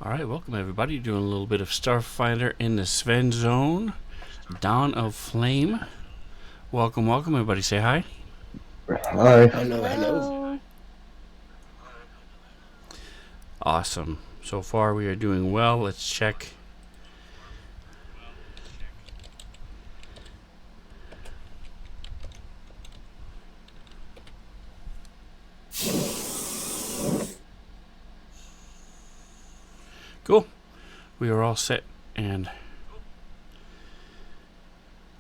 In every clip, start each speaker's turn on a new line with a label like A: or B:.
A: Alright, welcome everybody. Doing a little bit of Starfinder in the Svenzone. Dawn of Flame. Welcome, welcome. Everybody say hi.
B: Hi.
C: Hello, hello.
A: Awesome. So far we are doing well. Let's check. Cool. We are all set and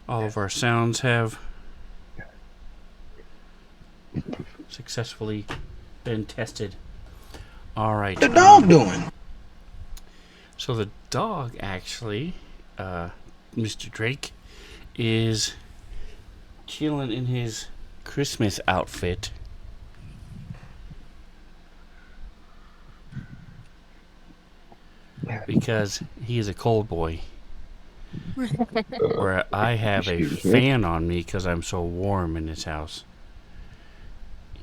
A: all of our sounds have successfully been tested. Alright.
C: The dog doing?
A: So the dog actually, Mr. Drake, is chilling in his Christmas outfit. Because he is a cold boy. Where I have a fan on me because I'm so warm in this house.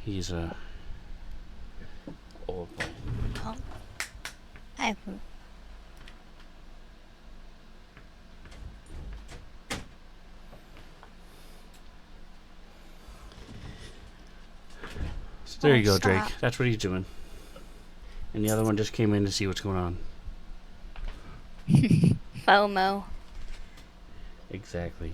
A: He's a old boy. So there you go, Drake. That's what he's doing. And the other one just came in to see what's going on.
D: FOMO.
A: Exactly.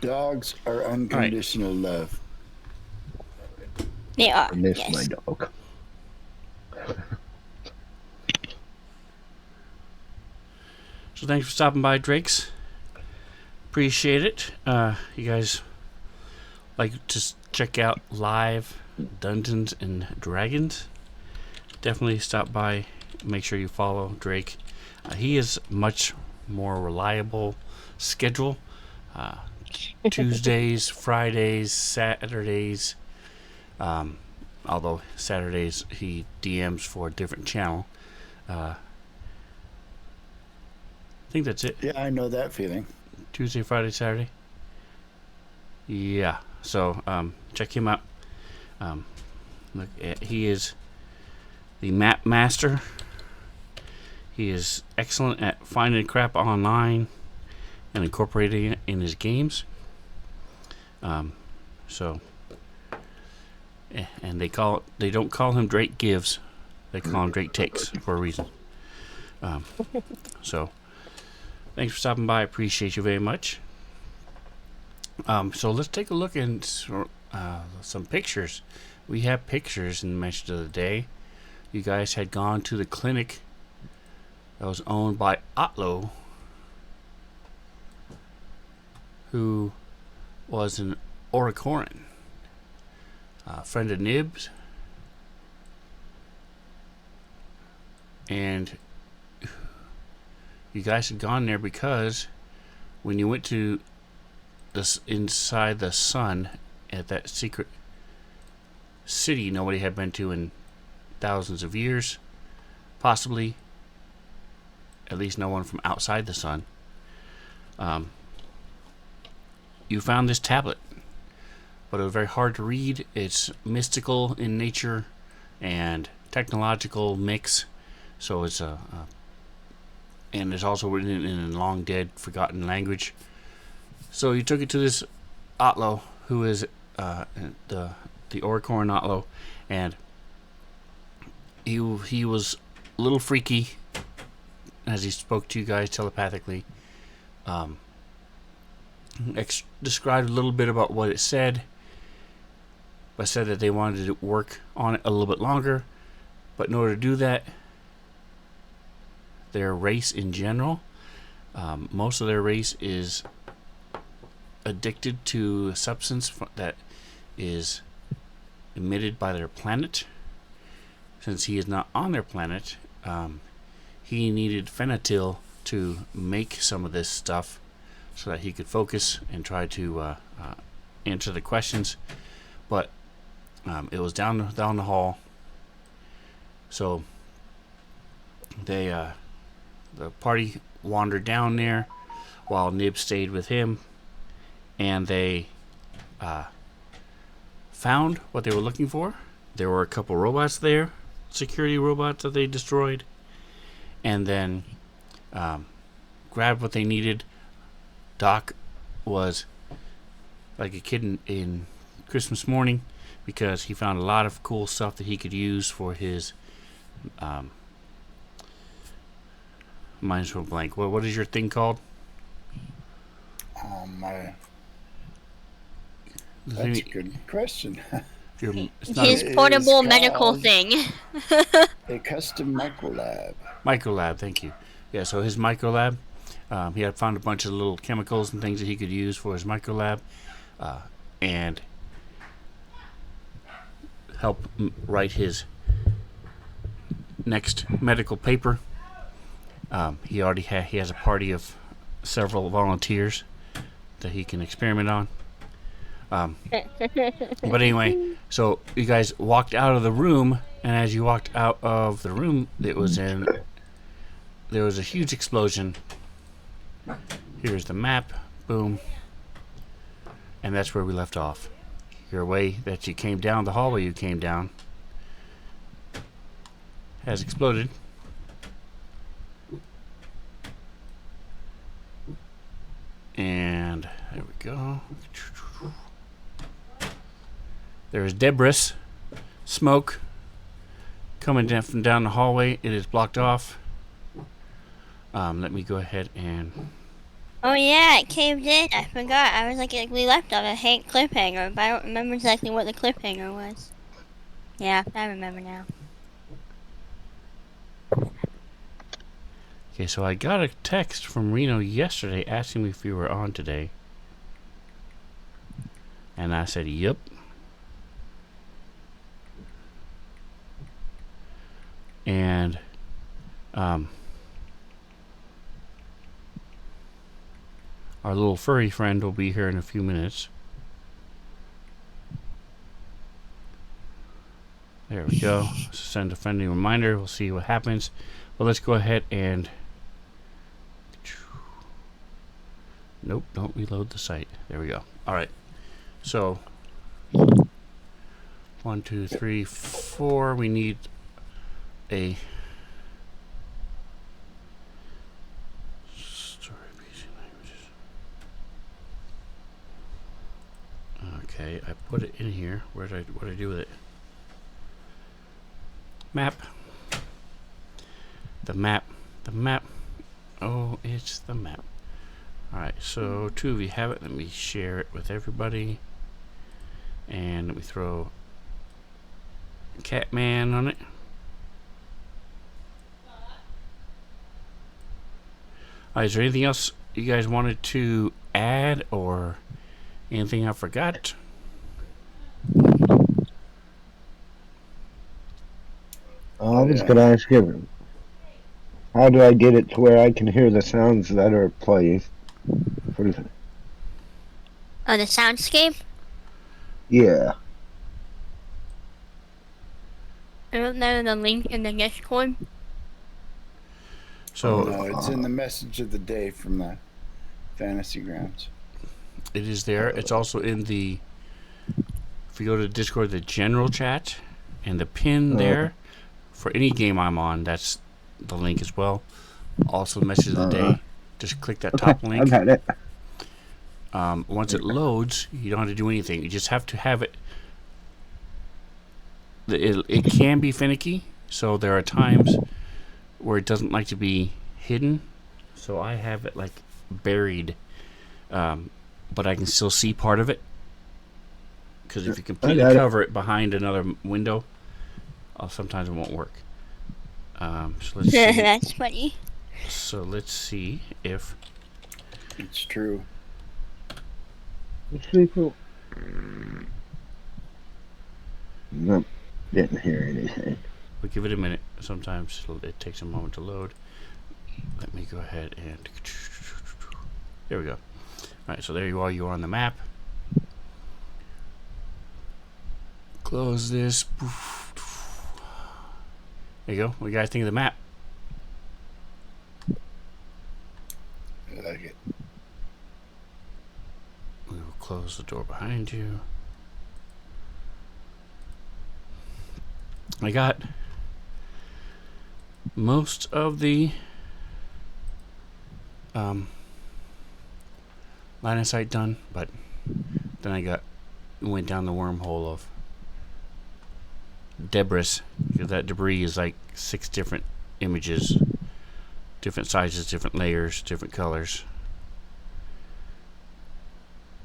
C: Dogs are unconditional love.
D: They are.
B: I miss
D: Yes.
B: my dog.
A: So thanks for stopping by, Drakes. Appreciate it. You guys like to check out live Dungeons and Dragons? Definitely stop by. Make sure you follow Drake. He is much more reliable schedule. Tuesdays, Fridays, Saturdays. Although Saturdays he DMs for a different channel. I think that's it.
C: Yeah, I know that feeling.
A: Tuesday, Friday, Saturday. Yeah. So check him out. Look, he is the map master. He is excellent at finding crap online and incorporating it in his games. So, and they don't call him Drake Gives, they call him Drake Takes for a reason. So, thanks for stopping by. I appreciate you very much. So let's take a look at some pictures. We have pictures in the message of the day. You guys had gone to the clinic that was owned by Otlo, who was an Oricoran, friend of Nibs, and you guys had gone there because when you went to this inside the sun at that secret city nobody had been to in thousands of years, possibly, at least no one from outside the sun, you found this tablet, but it was very hard to read. It's mystical in nature and technological mix, so it's and it's also written in a long dead forgotten language. So you took it to this Otlo, who is the Oricoran Otlo, and he was a little freaky as he spoke to you guys telepathically. Described a little bit about what it said, but said that they wanted to work on it a little bit longer. But in order to do that, their race in general, most of their race is addicted to a substance that is emitted by their planet. Since he is not on their planet, he needed phenatil to make some of this stuff so that he could focus and try to answer the questions. But it was down the hall, so they the party wandered down there while Nib stayed with him, and they found what they were looking for. There were a couple robots there, security robots that they destroyed, and then grabbed what they needed. Doc was like a kid in Christmas morning because he found a lot of cool stuff that he could use for his mind's go blank. What is your thing called?
C: That's a good question.
B: His portable medical thing.
C: A custom microlab.
A: Microlab, thank you. Yeah, so his microlab, he had found a bunch of little chemicals and things that he could use for his microlab, and help write his next medical paper. He has a party of several volunteers that he can experiment on. But anyway, so you guys walked out of the room, and as you walked out of the room, there was a huge explosion. Here's the map, boom, and that's where we left off. Your way that you came down, the hallway you came down, has exploded. And there we go. There's debris, smoke coming down from down the hallway. It is blocked off. Let me go ahead and.
B: Oh yeah, it caved in. I forgot. I was like we left on a cliffhanger, but I don't remember exactly what the cliffhanger was. Yeah, I remember now.
A: Okay, so I got a text from Reno yesterday asking me if you were on today. And I said, yep. And our little furry friend will be here in a few minutes. There we go. Send a friendly reminder. We'll see what happens. Well, let's go ahead and... Nope, don't reload the site. There we go. All right. So, 1, 2, 3, 4. We need a... Okay, I put it in here. What did I do with it? Map. The map. Oh, it's the map. Alright, so 2 of you have it. Let me share it with everybody. And let me throw Catman on it. Alright, is there anything else you guys wanted to add or anything I forgot?
D: I was going to ask you, how do I get it to where I can hear the sounds that are playing?
B: Oh, the soundscape?
D: Yeah.
B: I don't know the link in the Discord.
A: So
C: no, it's in the message of the day from the Fantasy Grounds.
A: It is there. It's also in the, if you go to Discord, the general chat, and the pin there for any game I'm on, that's the link as well. Also, the message of the day. Just click that top link.
D: I've had it.
A: Once it loads, you don't have to do anything. You just have to have it. It can be finicky, so there are times where it doesn't like to be hidden. So I have it like buried, but I can still see part of it. Because if you completely cover it behind another window, sometimes it won't work. So let's see.
B: That's funny.
A: So let's see if
C: it's true.
D: It's pretty cool. Nope, didn't hear anything.
A: we'll give it a minute. Sometimes it takes a moment to load. Let me go ahead and there we go. All right, so there you are. You're on the map. Close this. There you go. What do you guys think of the map?
C: I like it.
A: We will close the door behind you. I got most of the line of sight done, but then I went down the wormhole of debris. That debris is like 6 different images, different sizes, different layers, different colors,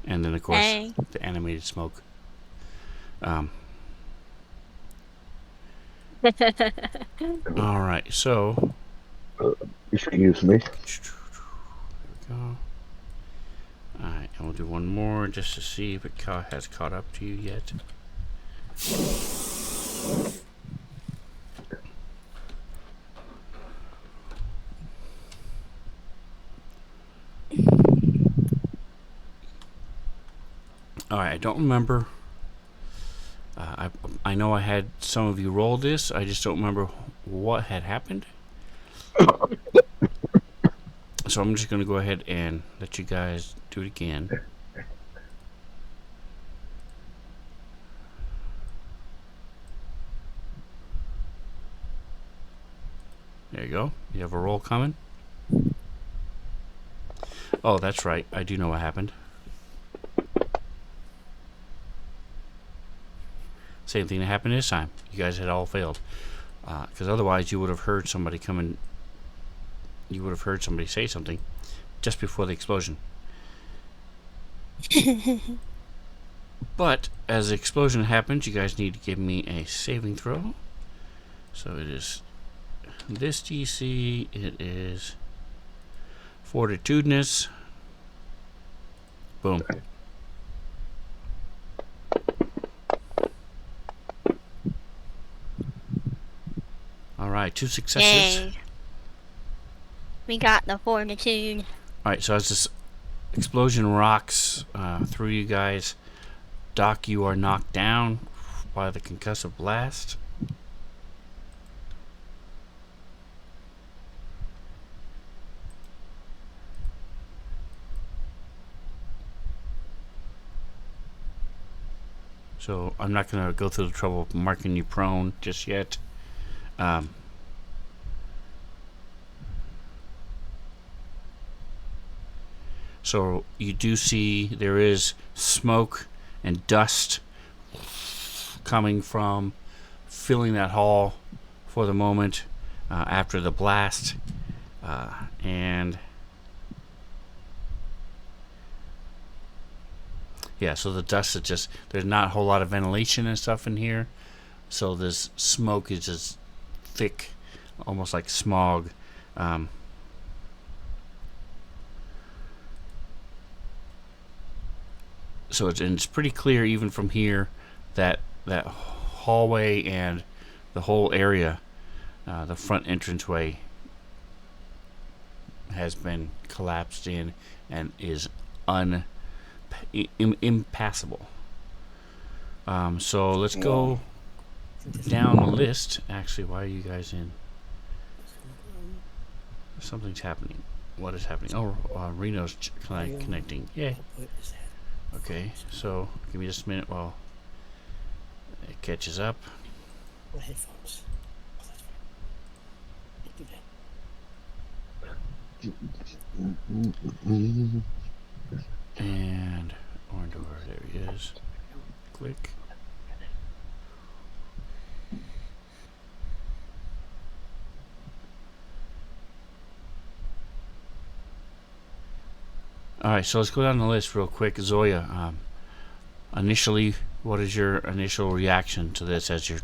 A: and then of course
B: Dang.
A: the animated smoke. All right, so
D: Excuse me.
A: there we go. All right, and we'll do one more just to see if it has caught up to you yet. All right, I don't remember. I know I had some of you roll this. I just don't remember what had happened. So I'm just going to go ahead and let you guys do it again. There you go. You have a roll coming. Oh, that's right. I do know what happened. Same thing that happened this time. You guys had all failed. Because otherwise you would have heard somebody come in. You would have heard somebody say something just before the explosion. But as the explosion happens, you guys need to give me a saving throw. So it is this DC. It is fortitudinous. Boom. All right, 2 successes.
B: Yay. We got the fortitude.
A: All right, so as this explosion rocks through you guys, Doc, you are knocked down by the concussive blast. So I'm not going to go through the trouble of marking you prone just yet. So you do see there is smoke and dust coming from filling that hall for the moment after the blast. And yeah, so the dust is just, there's not a whole lot of ventilation and stuff in here. So this smoke is just thick, almost like smog. So it's pretty clear even from here that that hallway and the whole area, the front entranceway, has been collapsed in and is impassable. So let's go down the list. Actually, why are you guys in? Something's happening. What is happening? Oh, Reno's connecting. Yay. Okay, so give me just a minute while it catches up.
E: Headphones.
A: And Orndor, there he is. Click. Alright, so let's go down the list real quick. Zoya, initially, what is your initial reaction to this as you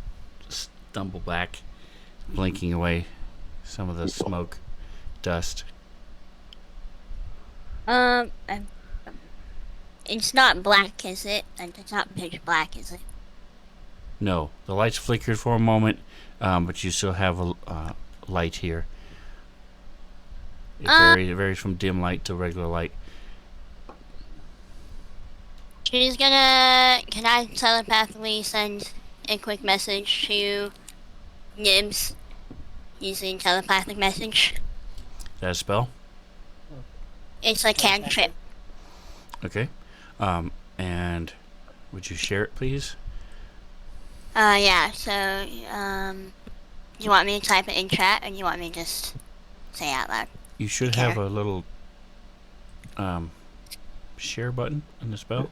A: stumble back, blinking away some of the smoke, dust?
B: It's not black, is it? Like, it's not pitch black, is it?
A: No, the lights flickered for a moment, but you still have a light here. It varies from dim light to regular light.
B: Can I telepathically send a quick message to Nibs using telepathic message?
A: Is that a spell?
B: It's a cantrip.
A: Okay. And would you share it, please?
B: Yeah, so, do you want me to type it in chat, or do you want me to just say it out loud?
A: You should have a little share button in the spell.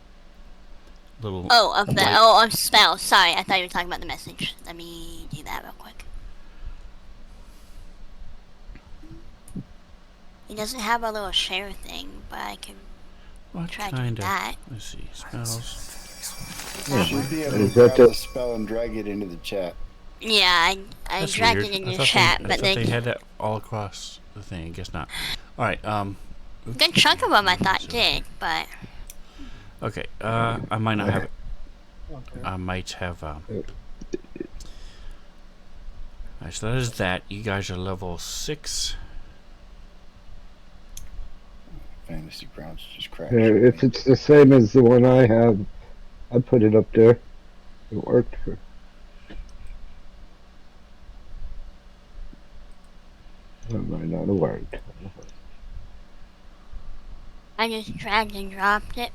A: Little.
B: Of spell. Sorry, I thought you were talking about the message. Let me do that real quick. It doesn't have a little share thing, but I can try doing that.
A: Let's see. Spells.
C: You should be able to
D: Is that
C: grab
D: the-
C: the spell and drag it into the chat.
B: Yeah, I
A: That's
B: dragged
A: weird.
B: it into
A: I
B: the
A: thought
B: chat,
A: they,
B: but
A: I thought they had that all across the thing. I guess not. All right.
B: a good chunk of them I thought did, but
A: Okay. I might not have it.
E: Okay.
A: I might have. Alright, so that is that. You guys are level 6.
C: Fantasy Grounds just crashed.
D: Yeah, if it's the same as the one I have, I put it up there. It worked for. That might not have worked.
B: I just dragged and dropped it.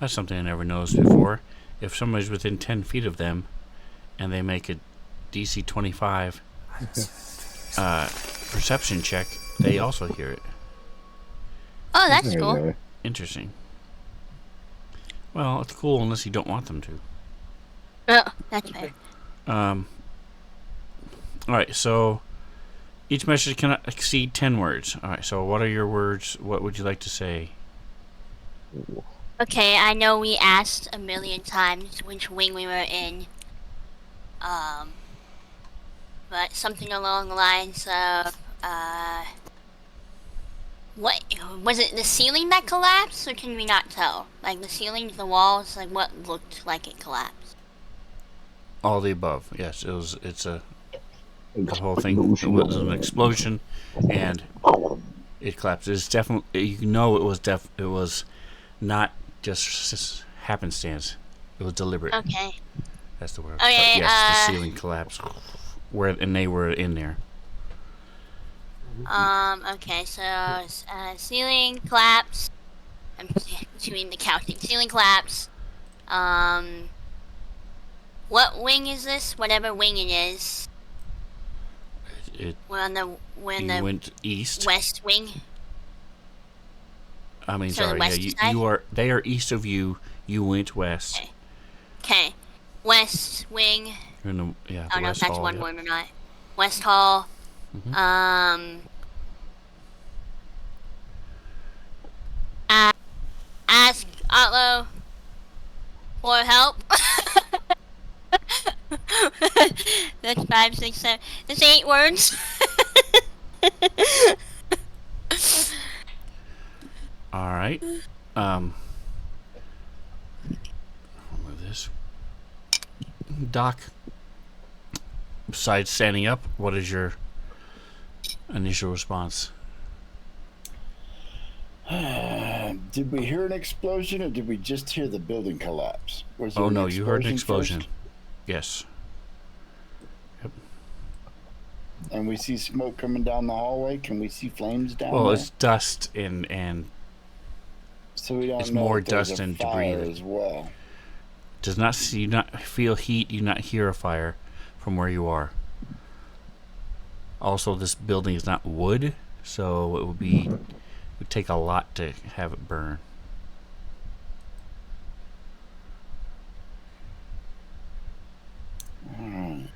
A: That's something I never noticed before. If somebody's within 10 feet of them, and they make a DC 25 perception check, they also hear it.
B: Oh, that's
D: There
B: cool.
D: they are.
A: Interesting. Well, it's cool unless you don't want them to.
B: Oh, that's fair.
A: Alright, so each message cannot exceed 10 words. Alright, so what are your words? What would you like to say?
B: Okay, I know we asked a million times which wing we were in. But something along the lines of, what, was it the ceiling that collapsed, or can we not tell? Like, the ceiling, the walls, like, what looked like it collapsed?
A: All the above. Yes, it's the whole thing. It was an explosion, and it collapsed. It's definitely, you know, it was not just happenstance. It was deliberate.
B: Okay.
A: That's the word.
B: Okay,
A: But yes, the ceiling collapsed, and they were in there.
B: Okay, so, ceiling collapse. I'm doing the counting. Ceiling collapse. What wing is this? Whatever wing it is. We're in
A: You
B: the
A: went east.
B: west wing.
A: I mean,
B: So the
A: sorry.
B: west
A: Yeah,
B: side?
A: you are. They are east of you. You went west.
B: Okay. Okay. West wing.
A: You're in the, yeah,
B: I
A: the
B: don't know if
A: west
B: that's
A: hall.
B: one
A: Yeah.
B: word or not. West hall.
A: Mhm.
B: Ask Otlo for help. That's 5, 6, 7. That's 8 words.
A: All right. I'll move this. Doc. Besides standing up, what is your initial response?
C: Did we hear an explosion, or did we just hear the building collapse? Was there
A: Oh
C: an
A: no, you heard an explosion.
C: first?
A: Yes.
C: And we see smoke coming down the hallway. Can we see flames down
A: Well,
C: there?
A: it's dust and
C: So we don't
A: it's
C: know
A: more
C: if there's
A: dust
C: a
A: and
C: fire
A: debris.
C: as well.
A: does not see, you not feel heat, you not hear a fire from where you are. Also, this building is not wood, so it would take a lot to have it burn.
C: Alright.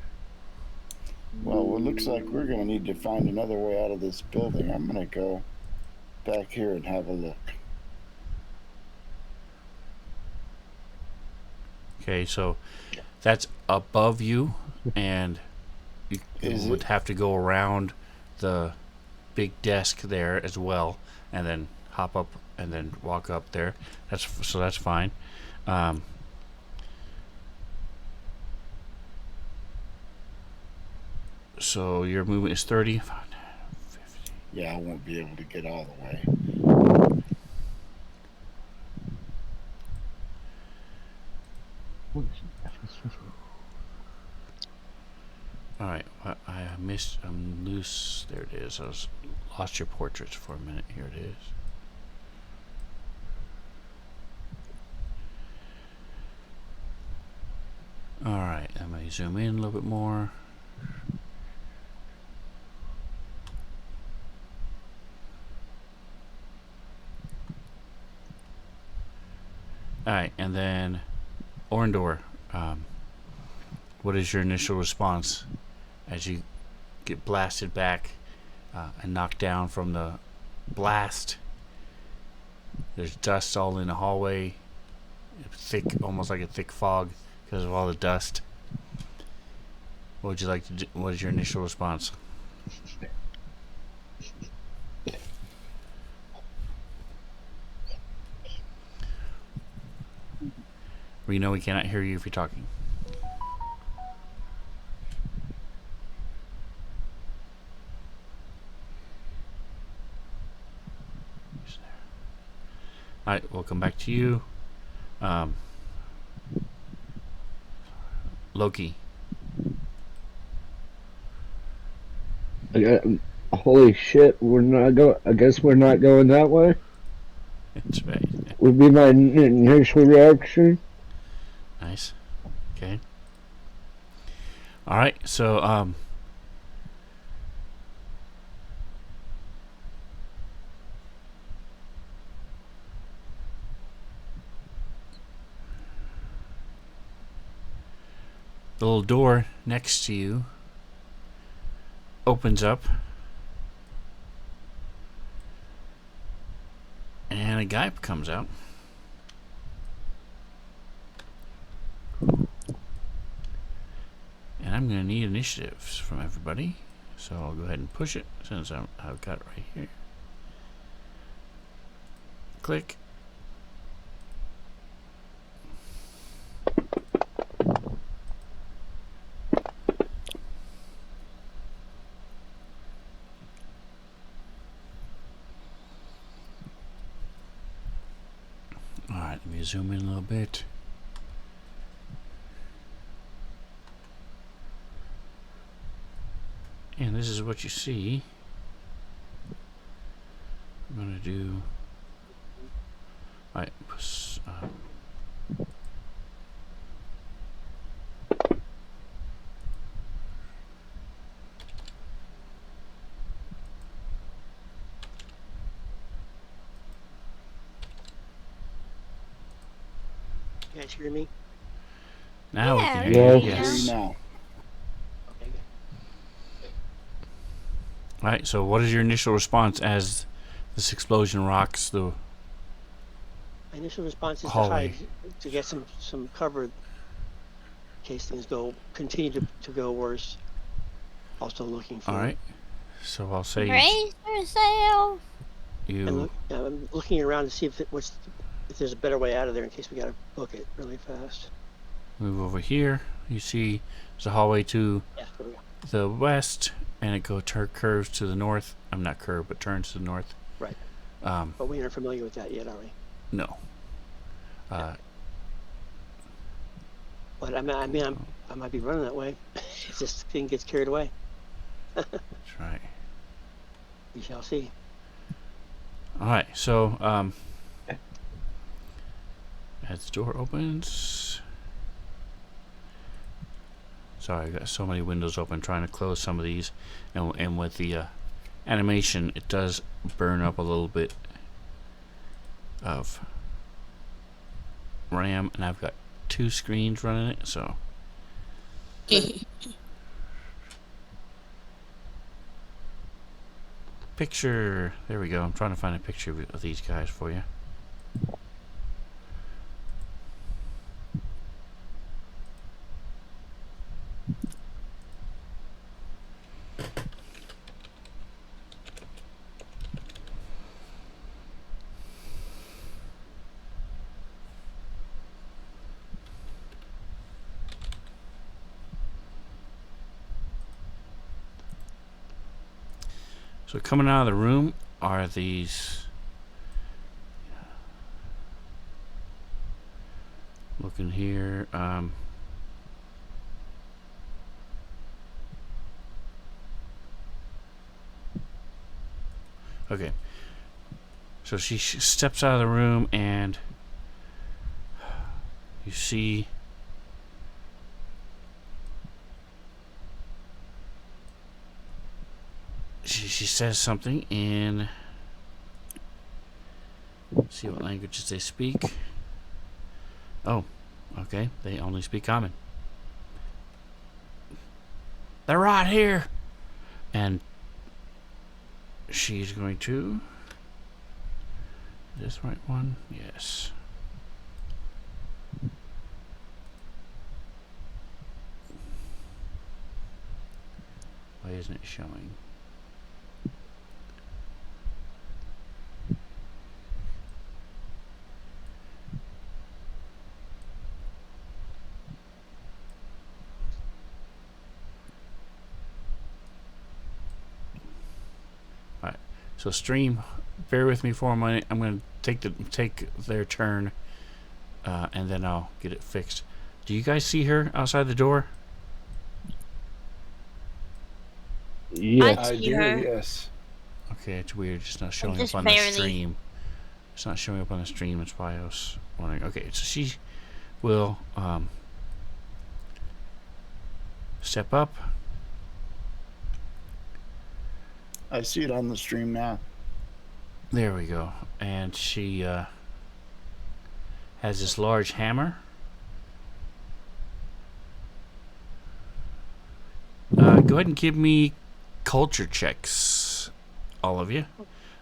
C: Well, it looks like we're going to need to find another way out of this building. I'm going to go back here and have a look.
A: Okay, so that's above you, and you
C: Is
A: would
C: it?
A: have to go around the big desk there as well, and then hop up and then walk up there. That's fine. So your movement is 30. 50.
C: Yeah, I won't be able to get all the way.
A: Alright, I missed. I'm loose. There it is. Lost your portraits for a minute. Here it is. Alright, I'm going to zoom in a little bit more. Alright, and then Orndor, what is your initial response as you get blasted back and knocked down from the blast? There's dust all in the hallway, thick, almost like a thick fog because of all the dust. What would you like to do? What is your initial response? We know we cannot hear you if you're talking. Alright, we'll come back to you. Loki.
D: Holy shit! We're not go. I guess we're not going that way.
A: That's right.
D: Would be my initial reaction.
A: Nice. Okay. Alright, so the little door next to you opens up, and a guy comes out. And I'm going to need initiatives from everybody, so I'll go ahead and push it since I've got it right here. Click. Alright, let me zoom in a little bit. And this is what you see. I'm going to do... Alright,
E: You guys hear me?
A: now we
B: Yeah,
A: can
B: we
A: hear you.
B: can hear you
A: Yes.
C: Now.
E: Okay, good.
A: Alright, so what is your initial response as this explosion rocks the...
E: My initial response is
A: Hallway.
E: to hide, to get some cover in case things continue to go worse. Also looking for.
A: Alright, so I'll say
B: Brace yourself.
A: you...
E: I'm looking around to see if there's a better way out of there in case we gotta book it really fast.
A: Move over here. You see there's a hallway to
E: Yeah, there we go.
A: the west, and it curves to the north. I'm not curved, but turns to the north.
E: Right.
A: Um,
E: But we aren't familiar with that yet, are we?
A: no.
E: But I might be running that way. If this thing gets carried away.
A: That's right.
E: We shall see.
A: Alright, so as the door opens... Sorry, I got so many windows open trying to close some of these, and with the animation it does burn up a little bit of RAM, and I've got 2 screens running it, so picture, there we go. I'm trying to find a picture of these guys for you. So coming out of the room are these looking here. Okay. So she steps out of the room, and you see she says something in, see what languages they speak. Oh, okay. They only speak common. They're right here. And she's going to, is this the right one? Yes. Why isn't it showing? All right. So stream, bear with me for a minute. I'm going to take their turn, and then I'll get it fixed. Do you guys see her outside the door?
D: Yeah.
B: I
F: I
B: see
F: do,
B: her.
F: yes.
A: Okay, it's weird. It's not showing
B: just
A: up on the
B: barely.
A: stream. It's not showing up on the stream. That's why I was wondering. Okay, so she will step up.
C: I see it on the stream now.
A: There we go. And she has this large hammer. Go ahead and give me culture checks, all of you.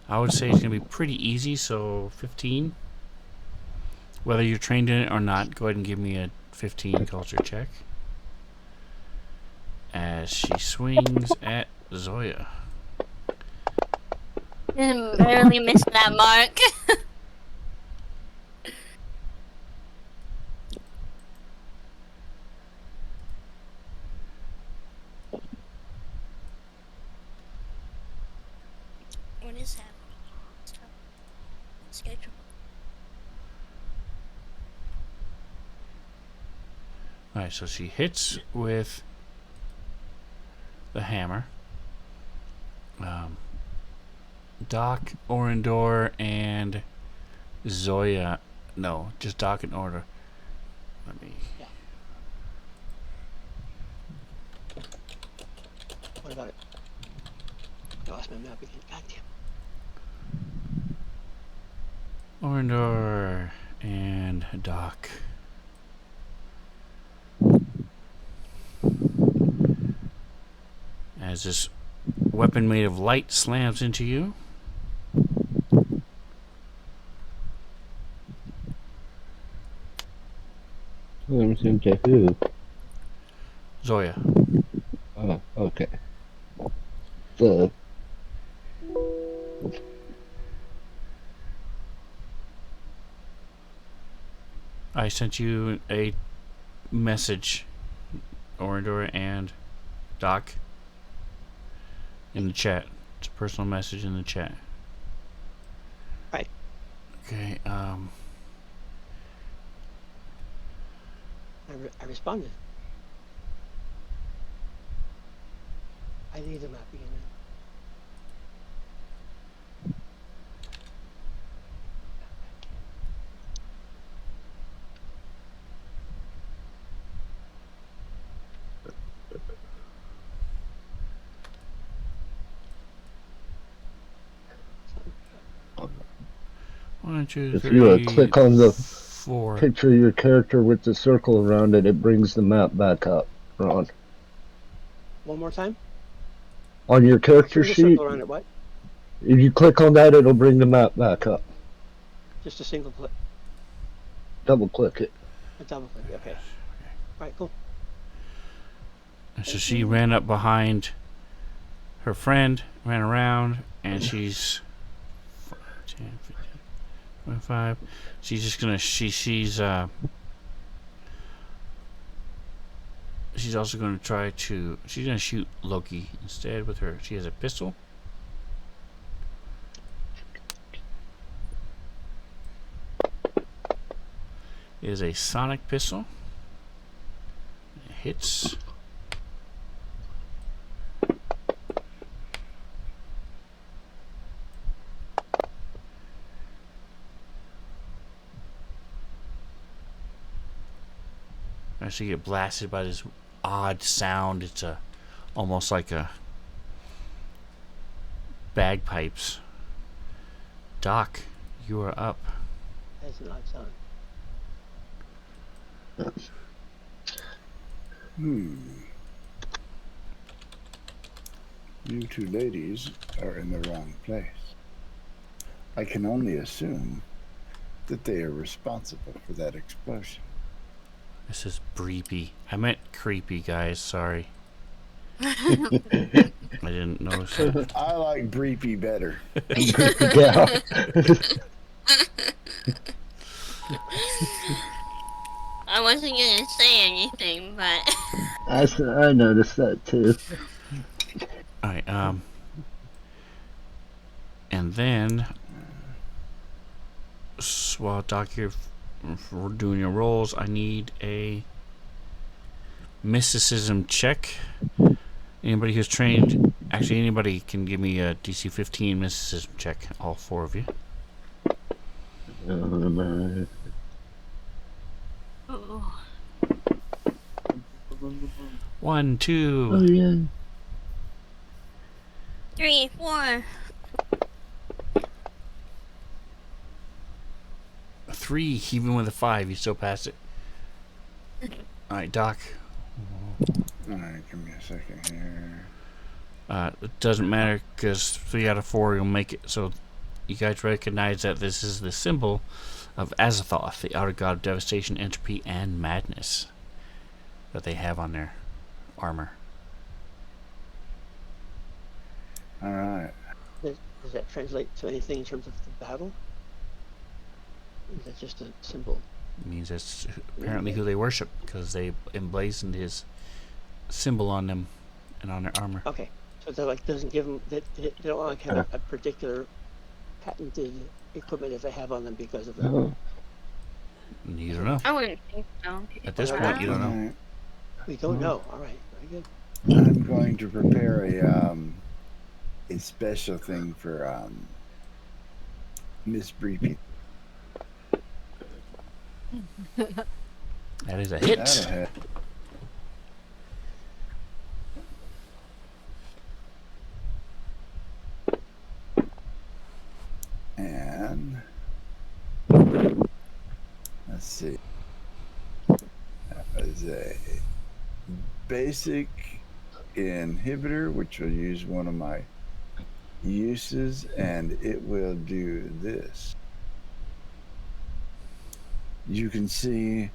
A: I would say it's going to be pretty easy, so 15. Whether you're trained in it or not, go ahead and give me a 15 culture check. As she swings at Zoya.
B: Barely missed that mark. What is happening? Schedule.
A: Alright, so she hits with the hammer. Doc, Orindor, and Zoya. No, just Doc and Orindor. Let me.
E: What about it? I lost my map again. Goddamn.
A: Orindor and Doc. As this weapon made of light slams into you.
D: Slams into who?
A: Zoya.
D: Oh, okay. So,
A: I sent you a message, Orindor and Doc, in the chat. It's a personal message in the chat.
E: Right.
A: Okay,
E: I responded. I leave the map again now.
A: one, two,
D: if
A: three,
D: you click on the
A: 4.
D: picture of your character with the circle around it, it brings the map back up, Ron.
E: One more time?
D: On your character
E: Single
D: sheet,
E: circle around it, what?
D: if you click on that, it'll bring the map back up.
E: Just a single click.
D: Double click it.
E: A double click, okay. Alright, cool.
A: And so she ran up behind her friend, ran around, and she's 10, 15, 25. She's just gonna she's also gonna try to shoot Loki instead with her. She has a pistol. It is a sonic pistol. It hits. As you get blasted by this odd sound, it's almost like a bagpipes. Doc, you are up.
E: That's an odd sound.
C: You two ladies are in the wrong place. I can only assume that they are responsible for that explosion.
A: This is breepy. I meant creepy, guys. Sorry. I didn't notice that.
C: I like Breepy better.
D: Yeah.
B: I wasn't gonna say anything, but
D: I noticed that too.
A: Alright, and then while Doc, we're doing your rolls, I need a mysticism check. Anybody who's trained, actually anybody can give me a DC 15 mysticism check, all four of you.
B: oh,
A: 1, 2.
D: Oh yeah.
B: 3, 4.
A: 3, even with a 5, you still pass it. Alright, Doc.
C: Alright, give me a second here.
A: It doesn't matter because 3 out of 4 you'll make it. So you guys recognize that this is the symbol of Azathoth, the outer god of devastation, entropy, and madness that they have on their armor.
C: Alright.
E: Does that translate to anything in terms of the battle? Or is that just a symbol?
A: It means that's apparently who they worship because they emblazoned his symbol on them and on their armor.
E: Okay, so that like doesn't give them that they don't like have a particular patented equipment that they have on them because of that.
D: Oh.
A: You don't know.
B: I wouldn't think so.
A: At this point, you don't know.
C: Alright.
E: We don't know. All right, very good.
C: I'm going to prepare a special thing for Miss Breepy.
A: That is a hit.
C: That'll hit. And let's see. That was a basic inhibitor, which will use one of my uses, and it will do this. You can see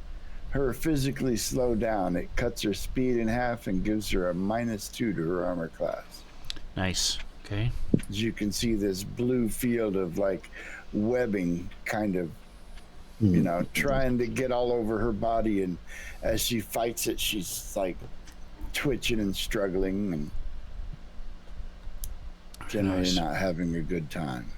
C: her physically slow down. It cuts her speed in half and gives her a -2 to her armor class.
A: Nice. Okay.
C: As you can see this blue field of like webbing kind of, you know, trying to get all over her body, and as she fights it, she's like twitching and struggling and generally
A: Nice.
C: not having a good time.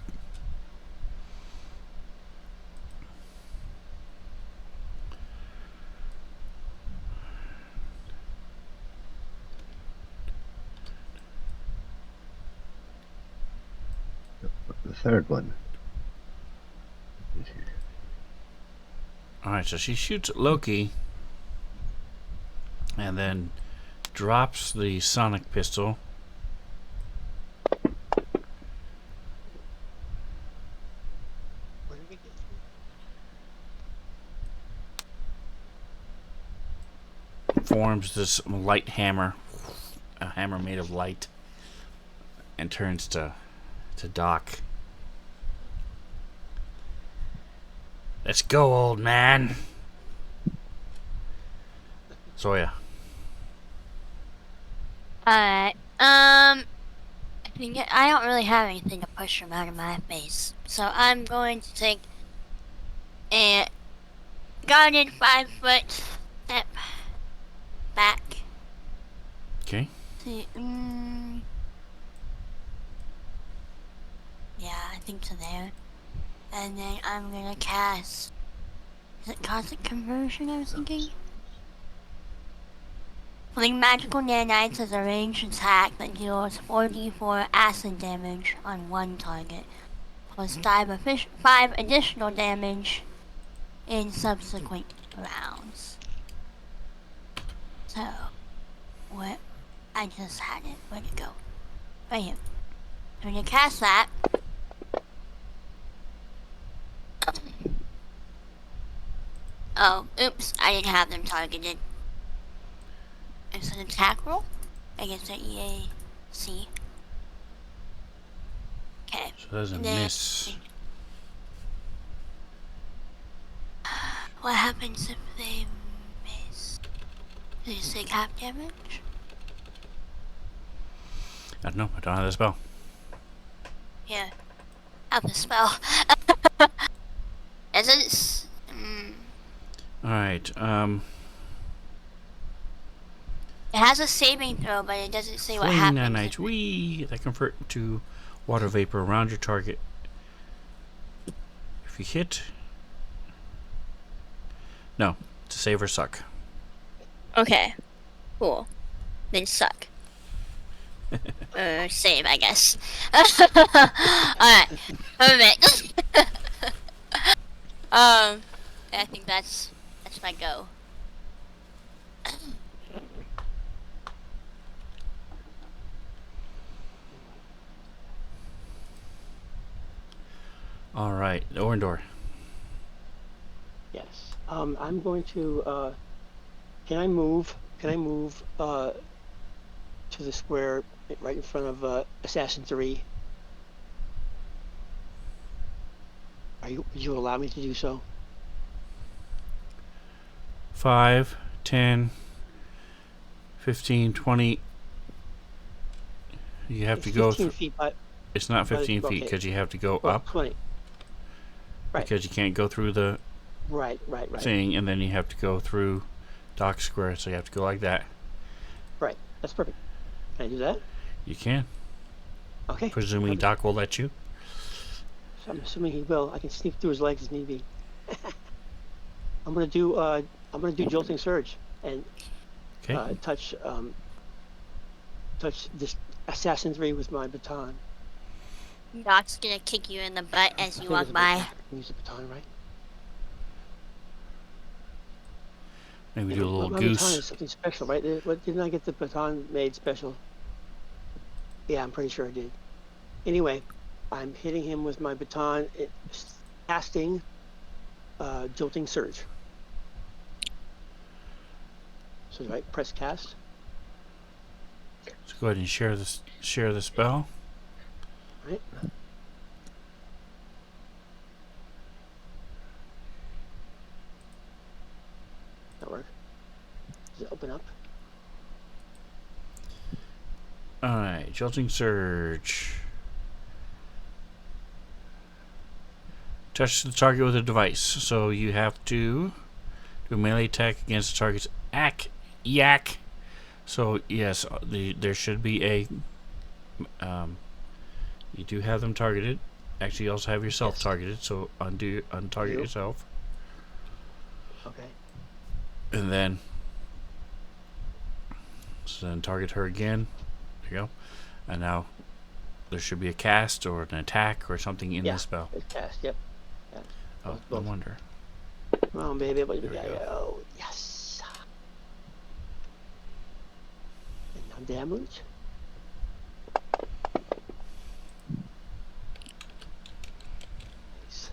D: The third one.
A: Alright, so she shoots at Loki and then drops the sonic pistol.
E: Where did we get to?
A: Forms this light hammer, a hammer made of light, and turns to Doc. Let's go, old man. Zoya.
B: Alright. I don't really have anything to push him out of my face. So I'm going to take a guarded 5-foot step back.
A: Okay.
B: See, yeah, I think so there. And then I'm gonna cast. Is it Cosmic Conversion I was thinking? Fling magical nanites as a ranged attack that deals 4d4 acid damage on one target, plus 5 additional damage in subsequent rounds. So, what? I just had it. Where'd it go? Right here. When you cast that, oh, oops, I didn't have them targeted. It's an attack roll? I guess they're EAC. Okay.
A: So it doesn't
B: And then-
A: miss.
B: What happens if they miss? Does it have damage?
A: I don't know. I don't have the spell.
B: Yeah. Have the spell. Essence.
A: Alright,
B: It has a saving throw, but it doesn't say what
A: flaming
B: happens.
A: nanites. Whee! That convert to water vapor around your target. If you hit... No. To save or suck.
B: Okay. Cool. Then suck. Save, I guess. Alright. Perfect. I think that's my go.
A: Alright, Orndor.
E: Yes. I'm going to. Can I move? To the square right in front of Assassin 3? Would you allow me to do so?
A: 5, 10, 15, 20. You have
E: It's
A: to go
E: 15
A: through.
E: feet, but
A: It's not 15 feet
E: okay.
A: because you have to go
E: well,
A: up
E: 20. Right.
A: because you can't go through the
E: Right.
A: thing, and then you have to go through Dock Square, so you have to go like that.
E: Right. That's perfect. Can I do that?
A: You can.
E: Okay.
A: Presuming
E: Perfect.
A: Doc will let you.
E: So I'm assuming he will. I can sneak through his legs as need be. I'm gonna do Jolting Surge and
A: Okay.
E: touch this Assassin 3 with my baton.
B: Doc's gonna kick you in the butt as you
E: I think
B: walk
E: it's a
B: by.
E: baton. I can use the baton, right?
A: Maybe do a little
E: my baton
A: goose.
E: is something special, right? Didn't I get the baton made special? Yeah, I'm pretty sure I did. Anyway, I'm hitting him with my baton, casting Jolting Surge. So right, press cast.
A: So go ahead and share the spell.
E: Right. That work? Does it open up?
A: Alright, Jolting Surge. Touch the target with a device. So you have to do a melee attack against the target's yak. So yes, there should be a you do have them targeted. Actually, you also have yourself targeted, so untarget yourself.
E: Okay.
A: And then target her again. There you go. And now there should be a cast or an attack or something in the spell.
E: It's cast, yep. Cast.
A: Oh,
E: Both.
A: I wonder.
E: Come on, baby.
A: There we go.
E: Oh, yes. And now damage. Nice.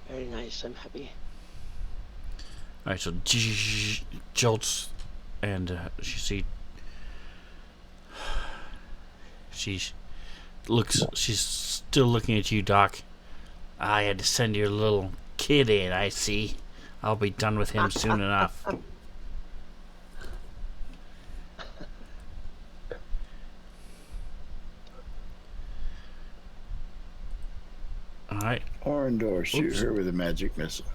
E: Very nice. I'm happy.
A: Alright, so jolts, and she's still looking at you, Doc. I had to send your little kid in, I see. I'll be done with him soon enough. Alright,
C: Orndor, shoot
A: Oops.
C: her with a magic missile.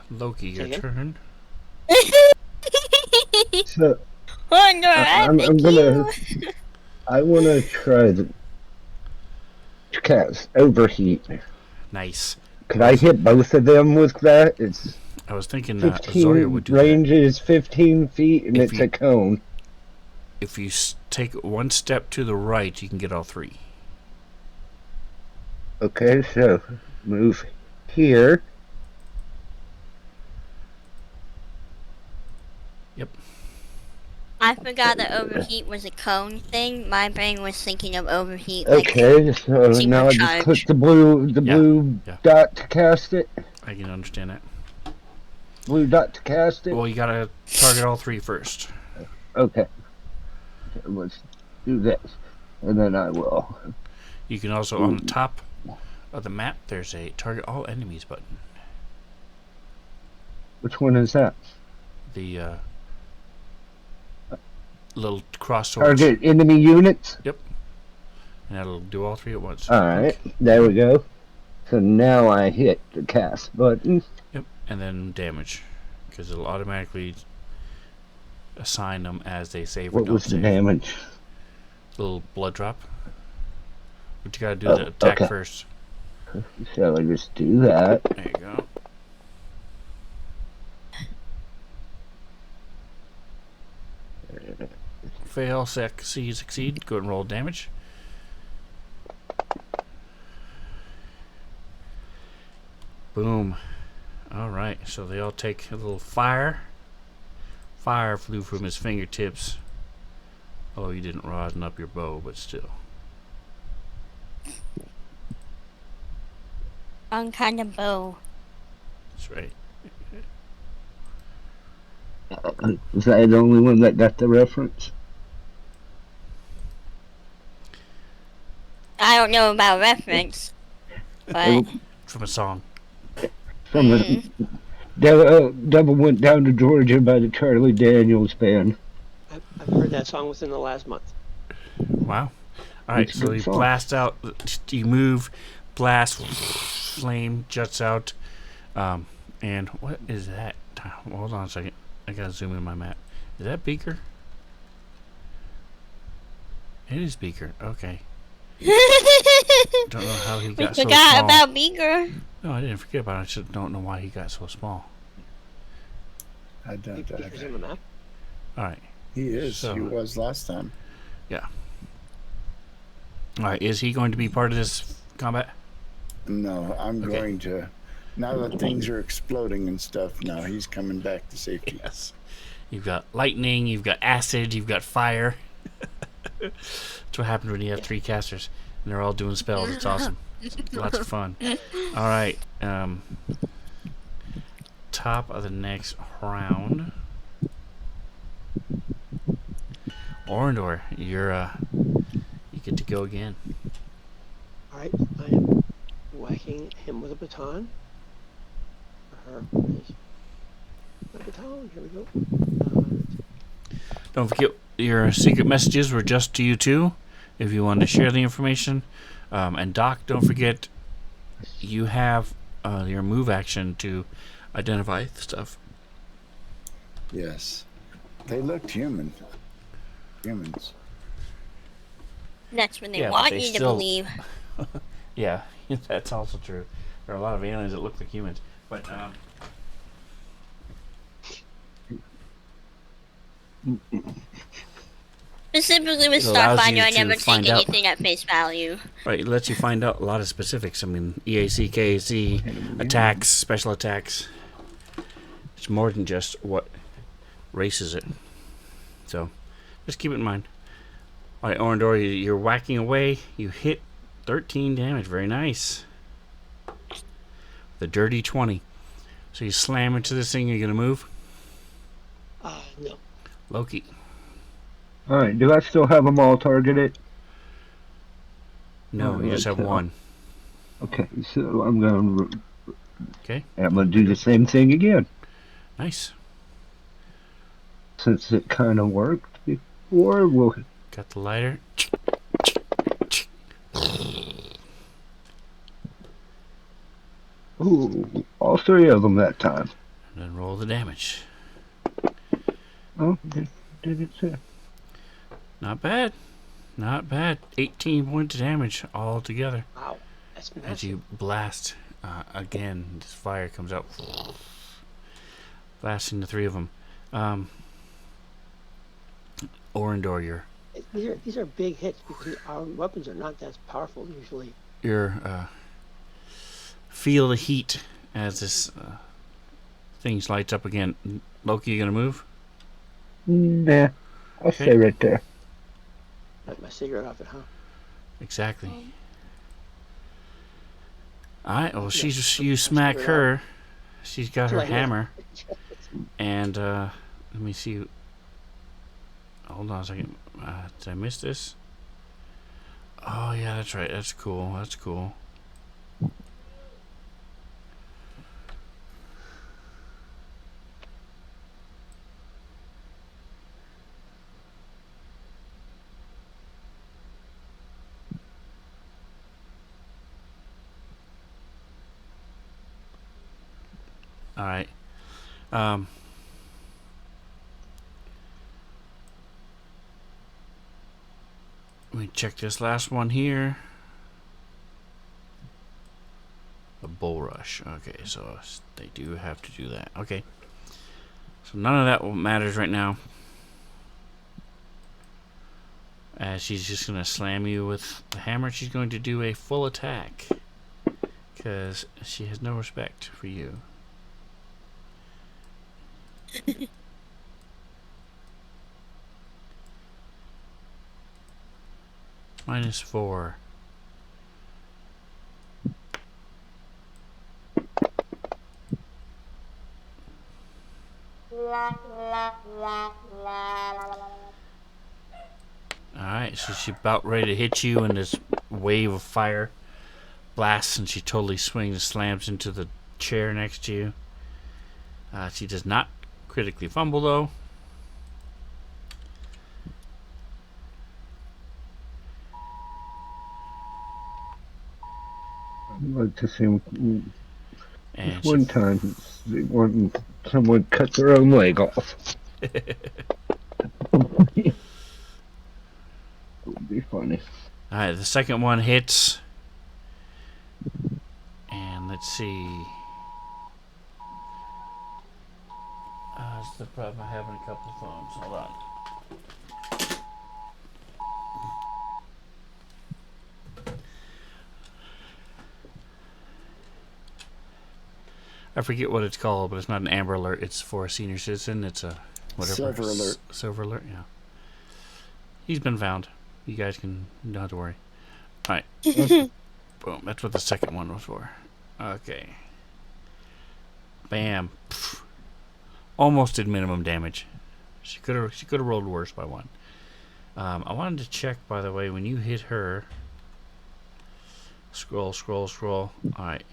A: Loki, your
E: Say again?
A: turn.
D: So
B: Oh no,
D: I'm gonna. I want to try to cast overheat.
A: Nice.
D: Could I hit both of them with that? It's
A: I was thinking
D: 15
A: Zoria would do
D: range
A: that.
D: is 15 feet, and
A: If
D: it's
A: you-
D: a cone.
A: If you take one step to the right, you can get all three.
D: Okay, so move here.
A: Yep.
B: I forgot that overheat was a cone thing. My brain was thinking of overheat like
D: Okay, so now I just click
B: supercharged.
D: the blue
A: Yeah.
D: dot to cast it.
A: I can understand that.
D: Blue dot to cast it.
A: Well, you gotta target all three first.
D: Okay. So let's do this, and then I will.
A: You can also, on the top of the map, there's a target all enemies button.
D: Which one is that?
A: The little cross swords.
D: Target enemy units.
A: Yep. And that'll do all three at once.
D: All right, there we go. So now I hit the cast button.
A: Yep. And then damage, because it'll automatically assign them as they save or
D: What
A: don't
D: was the
A: save.
D: damage?
A: Little blood drop. But you gotta do the attack first.
D: Shall I just do that?
A: There you go. Fail, succeed. Go ahead and roll damage. Boom. Alright, so they all take a little fire. Fire flew from his fingertips. Oh, you didn't rosin up your bow, but still.
B: Wrong kind of bow.
A: That's right.
D: Was I the only one that got the reference?
B: I don't know about reference, but
A: From a song.
D: From the Devil Went Down to Georgia by the Charlie Daniels Band.
E: I've heard that song within the last month.
A: Wow. Alright,
D: It's a
A: so
D: good
A: you
D: song.
A: blast out, you move, blast, flame juts out. And what is that? Hold on a second. I gotta zoom in my map. Is that Beaker? It is Beaker. Okay. Don't know how he
B: we
A: got so
B: forgot
A: small.
B: about Beaker.
A: No, I didn't forget about it. I just don't know why he got so small.
C: I don't.
E: Beaker's on the map.
A: Alright.
C: He is.
A: So-
C: He was last time.
A: Alright, is he going to be part of this combat?
C: No, I'm
A: Okay.
C: going to. Now that things are exploding and stuff, now he's coming back to safety.
A: Yes. You've got lightning, you've got acid, you've got fire. That's what happens when you have three casters and they're all doing spells. It's awesome. It's lots of fun. Alright. Top of the next round. Orindor, you get to go again.
E: All right, I am whacking him with a baton. Or her. My baton. Here we go.
A: Don't forget your secret messages were just to you too, if you wanted to share the information. And Doc, don't forget you have your move action to identify stuff.
C: Yes. They looked human. Humans.
B: That's when they
A: Yeah, but
B: want
A: they
B: you to
A: still-
B: believe.
A: Yeah, that's also true. There are a lot of aliens that look like humans, but
B: Specifically with
A: It allows you
B: Starfinder, I
A: to
B: never take
A: find out.
B: anything at face value.
A: right, it lets you find out a lot of specifics. I mean, EAC, KAC, attacks, special attacks. It's more than just what race is it. So, just keep it in mind. Alright, Orindor, you're whacking away. You hit 13 damage. Very nice. The dirty 20. So you slam into this thing. You're going to move?
E: No.
A: Loki.
D: All right. Do I still have them all targeted?
A: No, you just have
D: Okay.
A: one.
D: Okay. So I'm gonna.
A: Okay.
D: I'm gonna do the same thing again
A: Nice.
D: since it kind of worked before. We'll.
A: Got the lighter.
D: Ooh, all three of them that time.
A: And then roll the damage.
D: Oh, did it say?
A: Not bad. Not bad. 18 points of damage all together.
E: Wow. That's
A: As
E: massive.
A: you blast again, this fire comes out, blasting the three of them. Orindor,
E: These are big hits because our weapons are not that powerful usually.
A: your feel the heat as this thing lights up again. Loki, you gonna move?
D: Nah, I'll
A: Okay.
D: stay right there.
E: Light my cigarette off it, huh?
A: Exactly. Alright, well,
E: Yeah,
A: you smack
E: cigarette
A: her. She's got her
E: Light it up.
A: hammer. And, let me see. Hold on a second. Did I miss this? Oh, yeah, that's right. That's cool. That's cool. Alright. Um, let me check this last one here. The bull rush. Okay, so they do have to do that. Okay. So none of that matters right now. As she's just going to slam you with the hammer. She's going to do a full attack. Because she has no respect for you. -4. Alright, so she's about ready to hit you, and this wave of fire blasts, and she totally swings and slams into the chair next to you. She does not critically fumble, though.
D: I'd like to see him.
A: And
D: Just one time, someone cut their own leg off. It would be funny.
A: Alright, the second one hits. And let's see. That's the problem I have in a couple of phones. Hold on. I forget what it's called, but it's not an Amber Alert. It's for a senior citizen. It's a whatever.
C: Silver Alert.
A: Silver Alert, yeah. He's been found. You guys can don't have to worry. Alright. Boom. That's what the second one was for. Okay. Bam. Pfft. Almost did minimum damage. She could have rolled worse by one. I wanted to check, by the way, when you hit her. Scroll. Alright.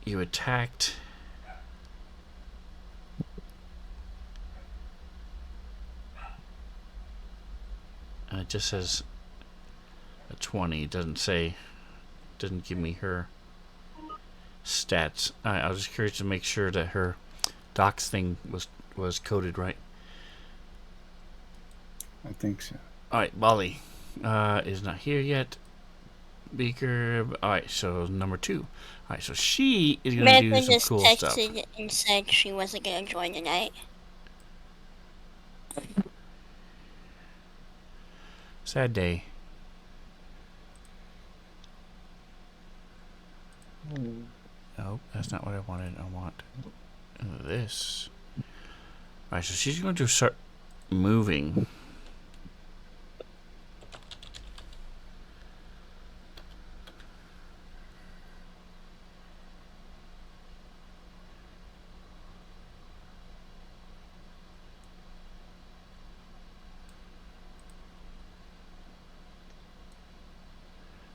A: You attacked. It just says a 20. It doesn't give me her stats. I was just curious to make sure that her docs thing was coded right.
C: I think so.
A: Alright, Molly is not here yet. Beaker. Alright, so number 2. Alright, so she is going to do
B: Martha
A: some
B: just
A: cool stuff.
B: texted and said she wasn't going to join tonight.
A: Sad day. Nope, that's not what I wanted. I want this. Alright, so she's going to start moving.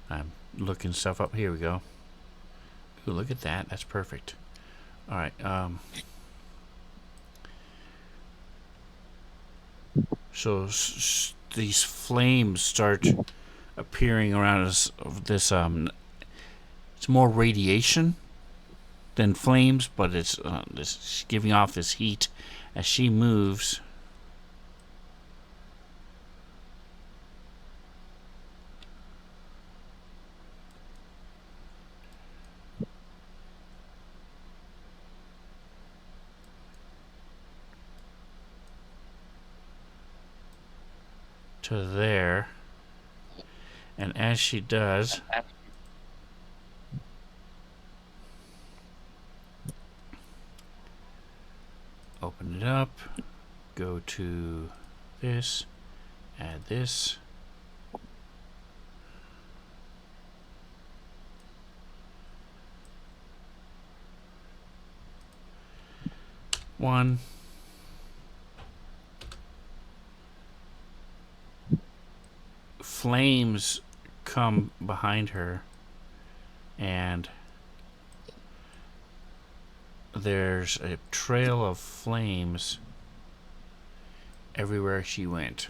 A: I'm looking stuff up. Here we go. Ooh, look at that. That's perfect. Alright, so these flames start appearing around us. This it's more radiation than flames, but it's giving off this heat as she moves. To there, and as she does, Open it up. Go to this. Add this. One. Flames come behind her, and there's a trail of flames everywhere she went.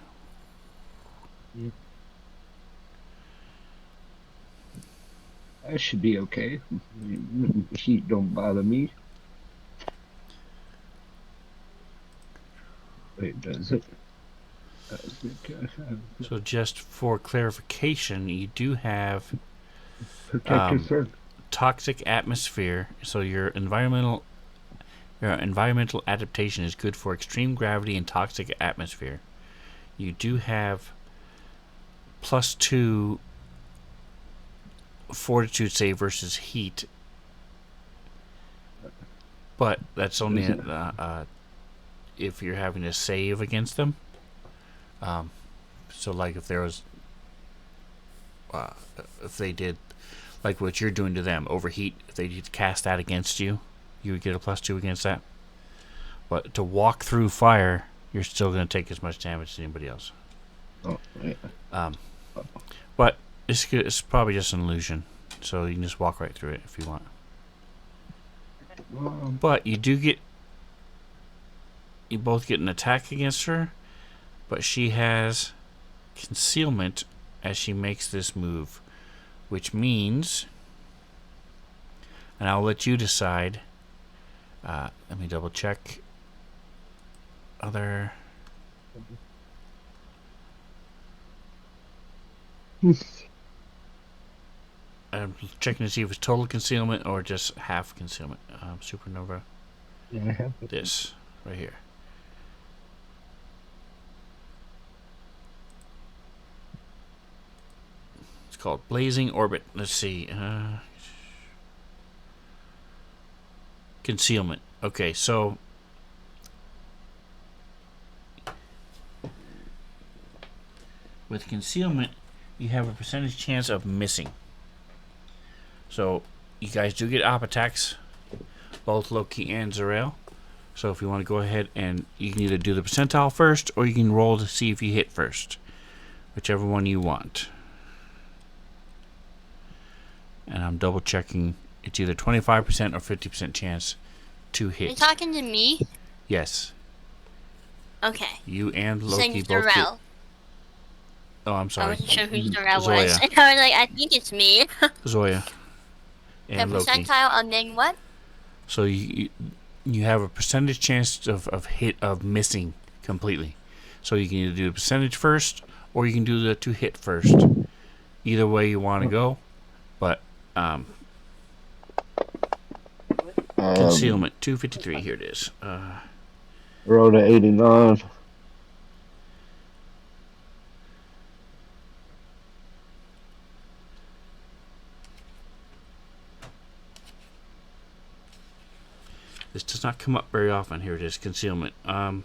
D: I should be okay. Heat don't bother me. Wait, does it?
A: So just for clarification, you do have
D: Protector sir.
A: toxic atmosphere. So your environmental adaptation is good for extreme gravity and toxic atmosphere. You do have +2 fortitude save versus heat, but that's only if you're having to save against them. So like if there was if they did like what you're doing to them, overheat, if they did cast that against you, you would get a +2 against that. But to walk through fire, you're still going to take as much damage as anybody else.
D: Oh, yeah.
A: But it's probably just an illusion, so you can just walk right through it if you want. But you both get an attack against her, but she has concealment as she makes this move, which means, and I'll let you decide. Let me double check. Other. I'm checking to see if it's total concealment or just half concealment. Supernova.
D: Yeah, I have it.
A: This right here. It's called Blazing Orbit. Let's see. Concealment. Okay, so with concealment, you have a percentage chance of missing. So you guys do get op attacks, both Loki and Zarel. So if you want to go ahead and you can either do the percentile first, or you can roll to see if you hit first, whichever one you want. And I'm double checking. It's either 25% or 50% chance to hit.
B: Are you talking to me?
A: Yes.
B: Okay.
A: You and Loki
B: Saying
A: both get.
B: Darrell.
A: Oh, I'm
B: I
A: sorry.
B: wasn't sure who Darrell
A: Zoya.
B: was. And I was like, I think it's me.
A: Zoya.
B: The
A: And Loki.
B: percentile on then what?
A: So you have a percentage chance of missing completely. So you can either do the percentage first, or you can do the to hit first. Either way you want to go, but concealment 253. Here it is.
D: Roll to 89.
A: This does not come up very often. Here it is, concealment.
E: Concealment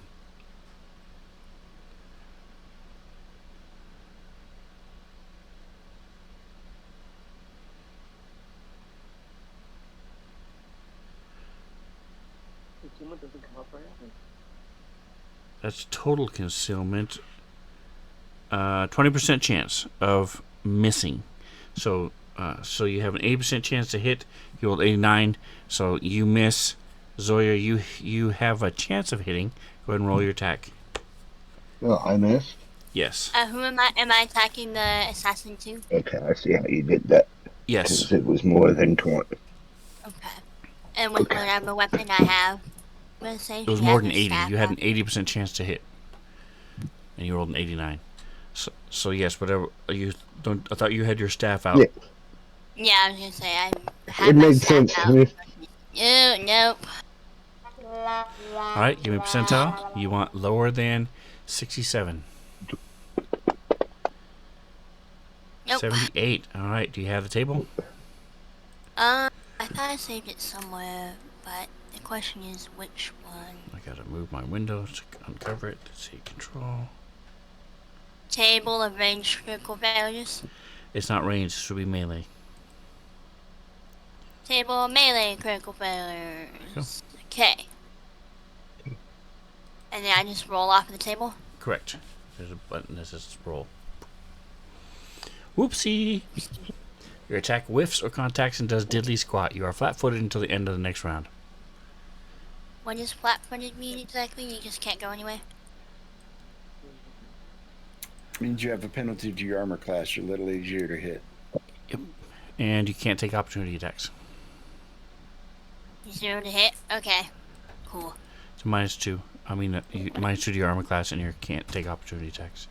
E: doesn't come up very often.
A: That's total concealment. 20% chance of missing. So you have an 80% chance to hit. You rolled 89, so you miss. Zoya, you have a chance of hitting. Go ahead and roll your attack.
D: Oh, I missed.
A: Yes.
B: Who am I? Am I attacking the assassin too?
D: Okay, I see how you did that.
A: Yes.
D: Because it was more than 20.
B: Okay. And with whatever weapon I have, I'm gonna say
A: It was
B: she
A: more
B: has
A: than
B: a
A: 80.
B: staff
A: You had
B: up.
A: an 80% chance to hit, and you rolled an 89. So yes, whatever you don't. I thought you had your staff out.
D: Yeah.
B: Yeah, I was gonna say I have
D: It
B: my
D: makes
B: staff
D: sense to
B: out.
D: me.
B: Nope.
A: All right, give me a percentile. You want lower than 67.
B: Nope.
A: 78. All right. Do you have the table?
B: I thought I saved it somewhere. but the question is which one.
A: I gotta move my window to uncover it. Let's see, control.
B: Table of ranged critical failures.
A: It's not ranged, it should be melee.
B: Table of melee critical failures. Okay. And then I just roll off of the table?
A: Correct. There's a button that says roll. Whoopsie! Your attack whiffs or contacts and does diddly squat. You are flat-footed until the end of the next round.
B: What does flat-footed mean exactly? You just can't go anywhere?
C: Means you have a penalty to your armor class. You're a little easier to hit.
A: Yep. And you can't take opportunity attacks.
B: 0 to hit? Okay. Cool.
A: So -2. I mean, -2 to your armor class, and you can't take opportunity attacks.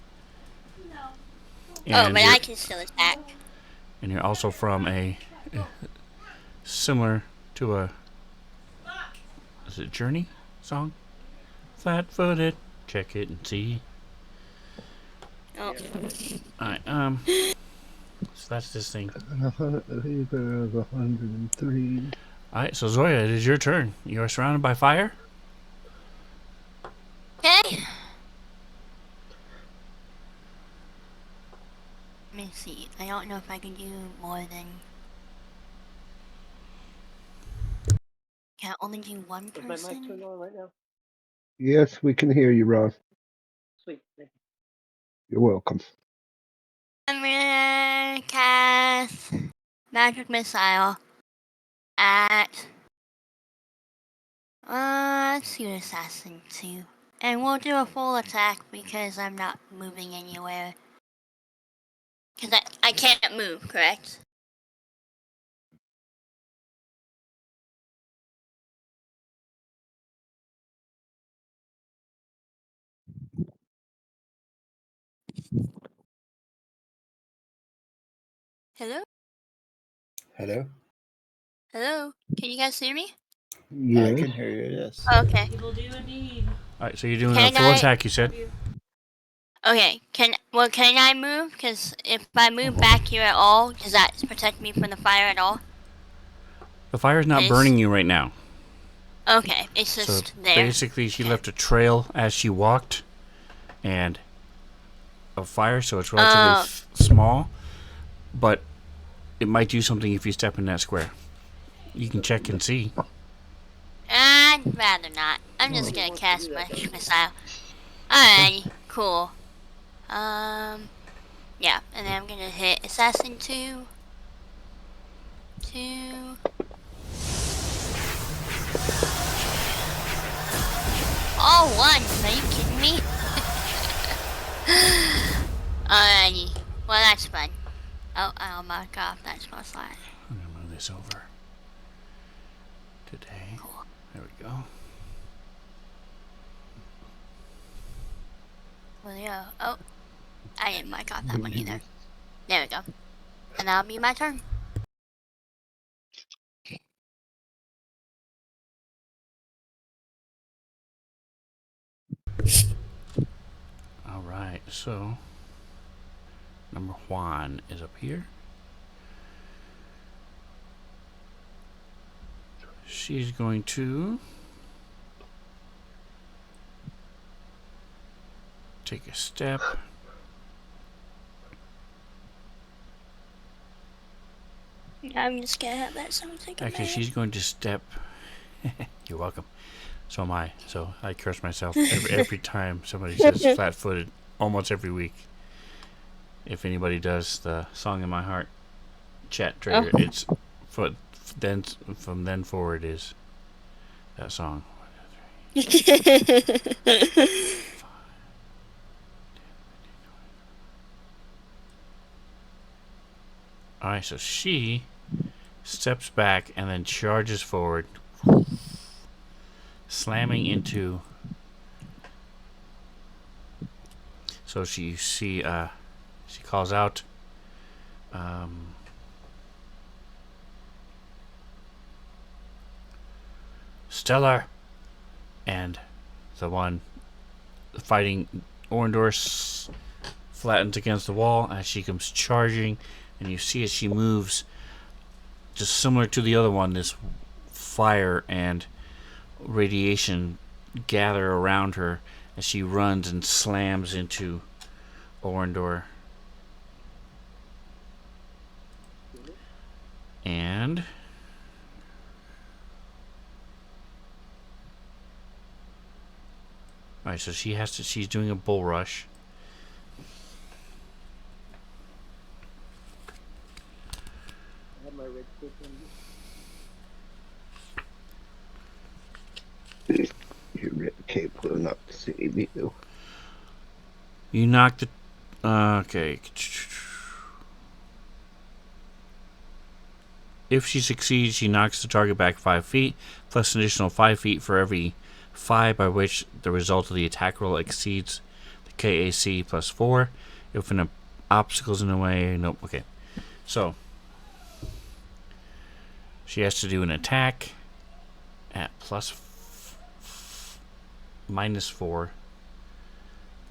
B: Oh, but I can still attack.
A: And you're also from a similar to a, is it Journey song? Flat-footed, check it and see.
B: Oh.
A: Alright, so that's this thing.
D: 103.
A: Alright, so Zoya, it is your turn. You are surrounded by fire.
B: Okay. Let me see. I don't know if I can do more than... Can I only do one
E: Is my mic
B: person?
E: turned on right now?
D: Yes, we can hear you, Ron.
E: Sweet. Thank you.
D: You're welcome.
B: I'm gonna cast Magic Missile at... let's do Assassin 2. And we'll do a full attack because I'm not moving anywhere. Because I can't move, correct? Hello?
C: Hello?
B: Hello? Can you guys hear me?
C: I
D: Yes.
C: can hear you, yes.
B: Okay.
A: Alright, so you're doing
B: Can
A: a full
B: I-
A: attack, you said?
B: Okay, can I move? Because if I move back here at all, does that protect me from the fire at all?
A: The fire's not
B: Yes.
A: burning you right now.
B: Okay, it's
A: So
B: just there.
A: basically, she left a trail as she walked, and of fire, so it's relatively small, but it might do something if you step in that square. You can check and see.
B: I'd rather not. I'm just gonna cast Magic Missile. Alrighty, cool. Yeah, and then I'm gonna hit Assassin 2. 2. All ones, are you kidding me? Alrighty, well that's fun. Oh, I'll mark off that small slide.
A: I'm gonna move this over today.
B: Cool.
A: There we go.
B: Well, yeah. Oh, I didn't mark off that one either. There we go. And that'll be my turn.
A: Alright, so number Juan is up here. She's going to take a step.
B: I'm just gonna have that sound take a
A: Actually,
B: minute.
A: she's going to step. You're welcome. So am I. So I curse myself every time somebody says flat-footed, almost every week. If anybody does the Song in My Heart chat trigger, it's then from then forward is that song. Alright, so she steps back and then charges forward, slamming into. So she calls out, Stellar, and the one fighting Orndor flattens against the wall as she comes charging, and you see as she moves, just similar to the other one, this fire and radiation gather around her as she runs and slams into Orndor. And alright, so she's doing a bull rush.
E: I have my red stick in.
D: Your red cape will not save you.
A: You knock the okay. If she succeeds, she knocks the target back 5 feet, plus an additional 5 feet for every 5 by which the result of the attack roll exceeds the KAC plus 4. If an obstacle's in the way, nope. Okay, so she has to do an attack at minus 4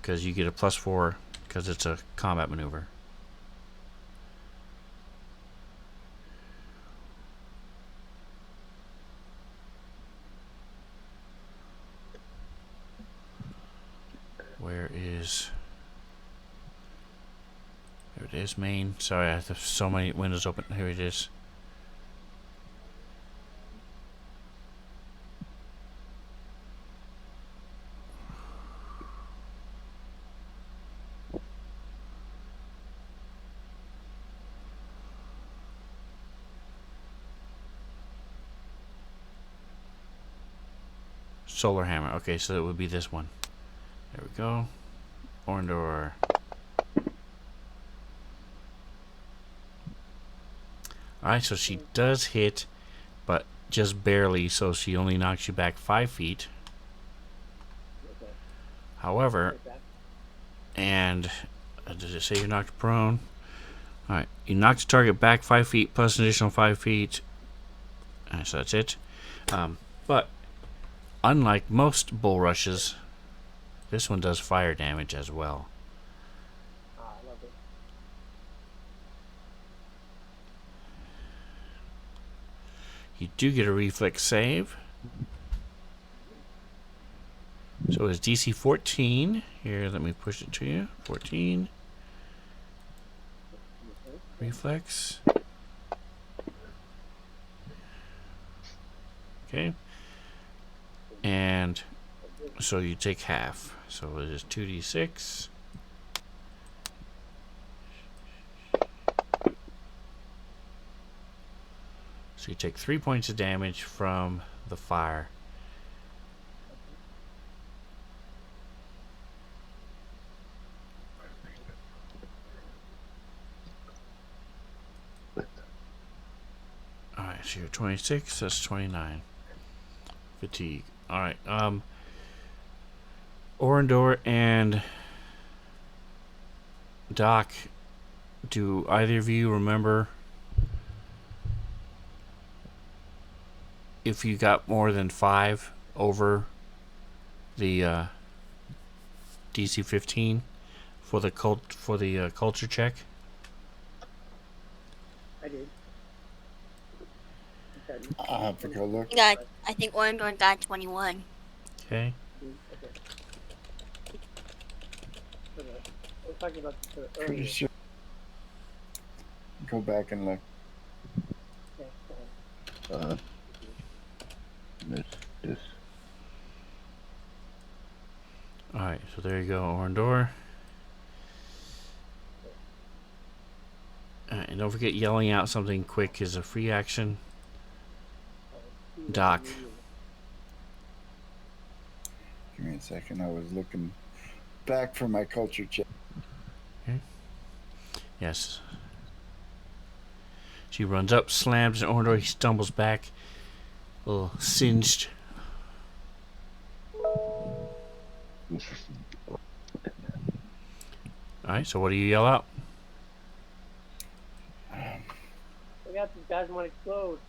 A: because you get a plus 4 because it's a combat maneuver. Where is... There it is, main. Sorry, I have so many windows open. Here it is. Solar hammer. Okay, so it would be this one. There we go. Orndor. Alright, so she does hit, but just barely, so she only knocks you back 5 feet. However, and does it say you're knocked prone? Alright, you knock the target back 5 feet plus an additional 5 feet. So that's it. But unlike most bull rushes, this one does fire damage as well.
E: I love it.
A: You do get a reflex save. So it's DC 14. Here, let me push it to you. 14. Reflex. Okay. And so you take half. So it is 2d6. So you take 3 points of damage from the fire. Alright, so you're 26, that's 29. Fatigue. Alright, Orndor and Doc, do either of you remember if you got more than 5 over the DC 15 for the culture check?
E: I did.
C: I'll have to go look.
B: Yeah, I think Orndor got 21.
A: Okay.
E: Okay. We're talking about this
C: Pretty
E: earlier.
C: sure. Go back and look.
E: Yeah, go ahead.
D: This.
A: Alright, so there you go, Orndor. And don't forget, yelling out something quick is a free action. Doc.
C: Give me a second. I was looking back for my culture check.
A: Yes. She runs up, slams, and Orndor, he stumbles back, a little singed. Alright, so what do you yell out?
E: Look out, these guys might explode.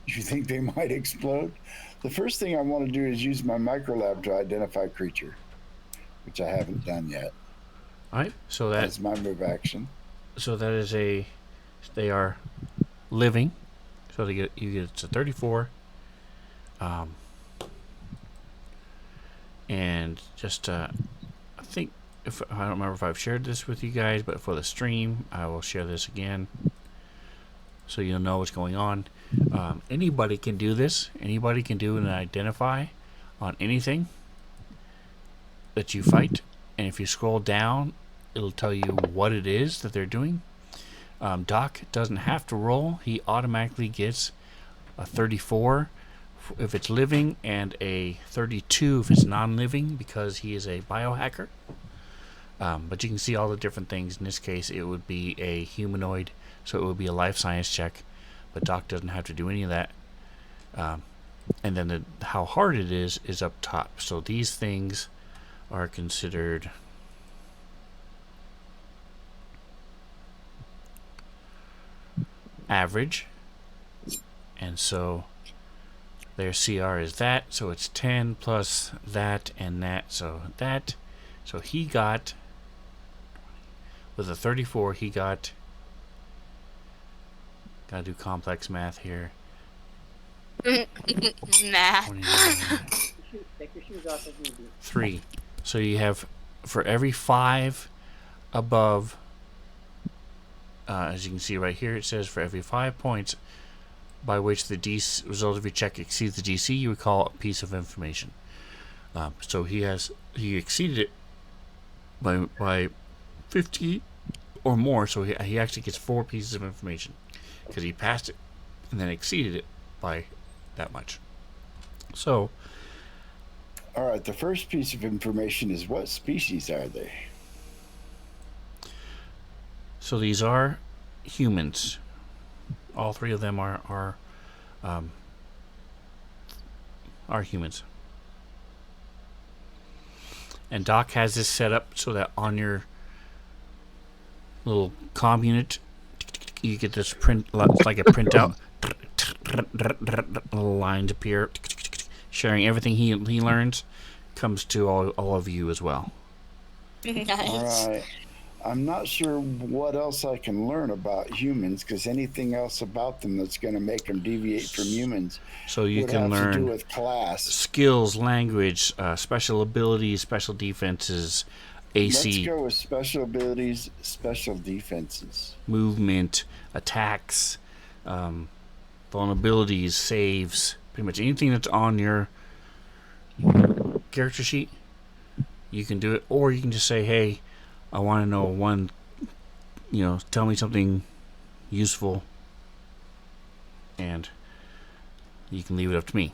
C: You think they might explode? The first thing I want to do is use my microlab to identify creature, which I haven't done yet.
A: Alright, so
C: That's my move action.
A: so that is they are living. So you get it's a 34. And just I think if I don't remember if I've shared this with you guys, but for the stream, I will share this again, so you'll know what's going on. Anybody can do this. Anybody can do an identify on anything that you fight, and if you scroll down, it'll tell you what it is that they're doing. Doc doesn't have to roll. He automatically gets a 34 if it's living and a 32 if it's non-living, because he is a biohacker. But you can see all the different things. In this case, it would be a humanoid, so it would be a life science check, but Doc doesn't have to do any of that. And then how hard it is up top. So these things are considered average, and so their CR is that, so it's 10 plus that and that, so he got, with a 34, he got, gotta do complex math here.
B: Math.
A: 29,
E: Take your shoes off if you do.
A: 3. So you have, for every 5 above, as you can see right here, it says for every 5 points by which the result of your check exceeds the DC, you would call a piece of information. So he exceeded it by 50 or more, so he actually gets 4 pieces of information because he passed it and then exceeded it by that much. So,
C: all right, the first piece of information is, what species are they?
A: So these are humans. All 3 of them are humans. And Doc has this set up so that on your little comm unit, you get this print. It's like a printout. Little lines appear, sharing everything he learns comes to all of you as well.
B: Nice.
C: All right. I'm not sure what else I can learn about humans, because anything else about them that's going to make them deviate from humans
A: So you
C: would
A: can
C: have
A: learn
C: to do with class.
A: skills, language, special abilities, special defenses, AC.
C: Let's go with special abilities, special defenses.
A: Movement, attacks, vulnerabilities, saves, pretty much anything that's on your character sheet, you can do it. Or you can just say, hey, I want to know one, tell me something useful, and you can leave it up to me.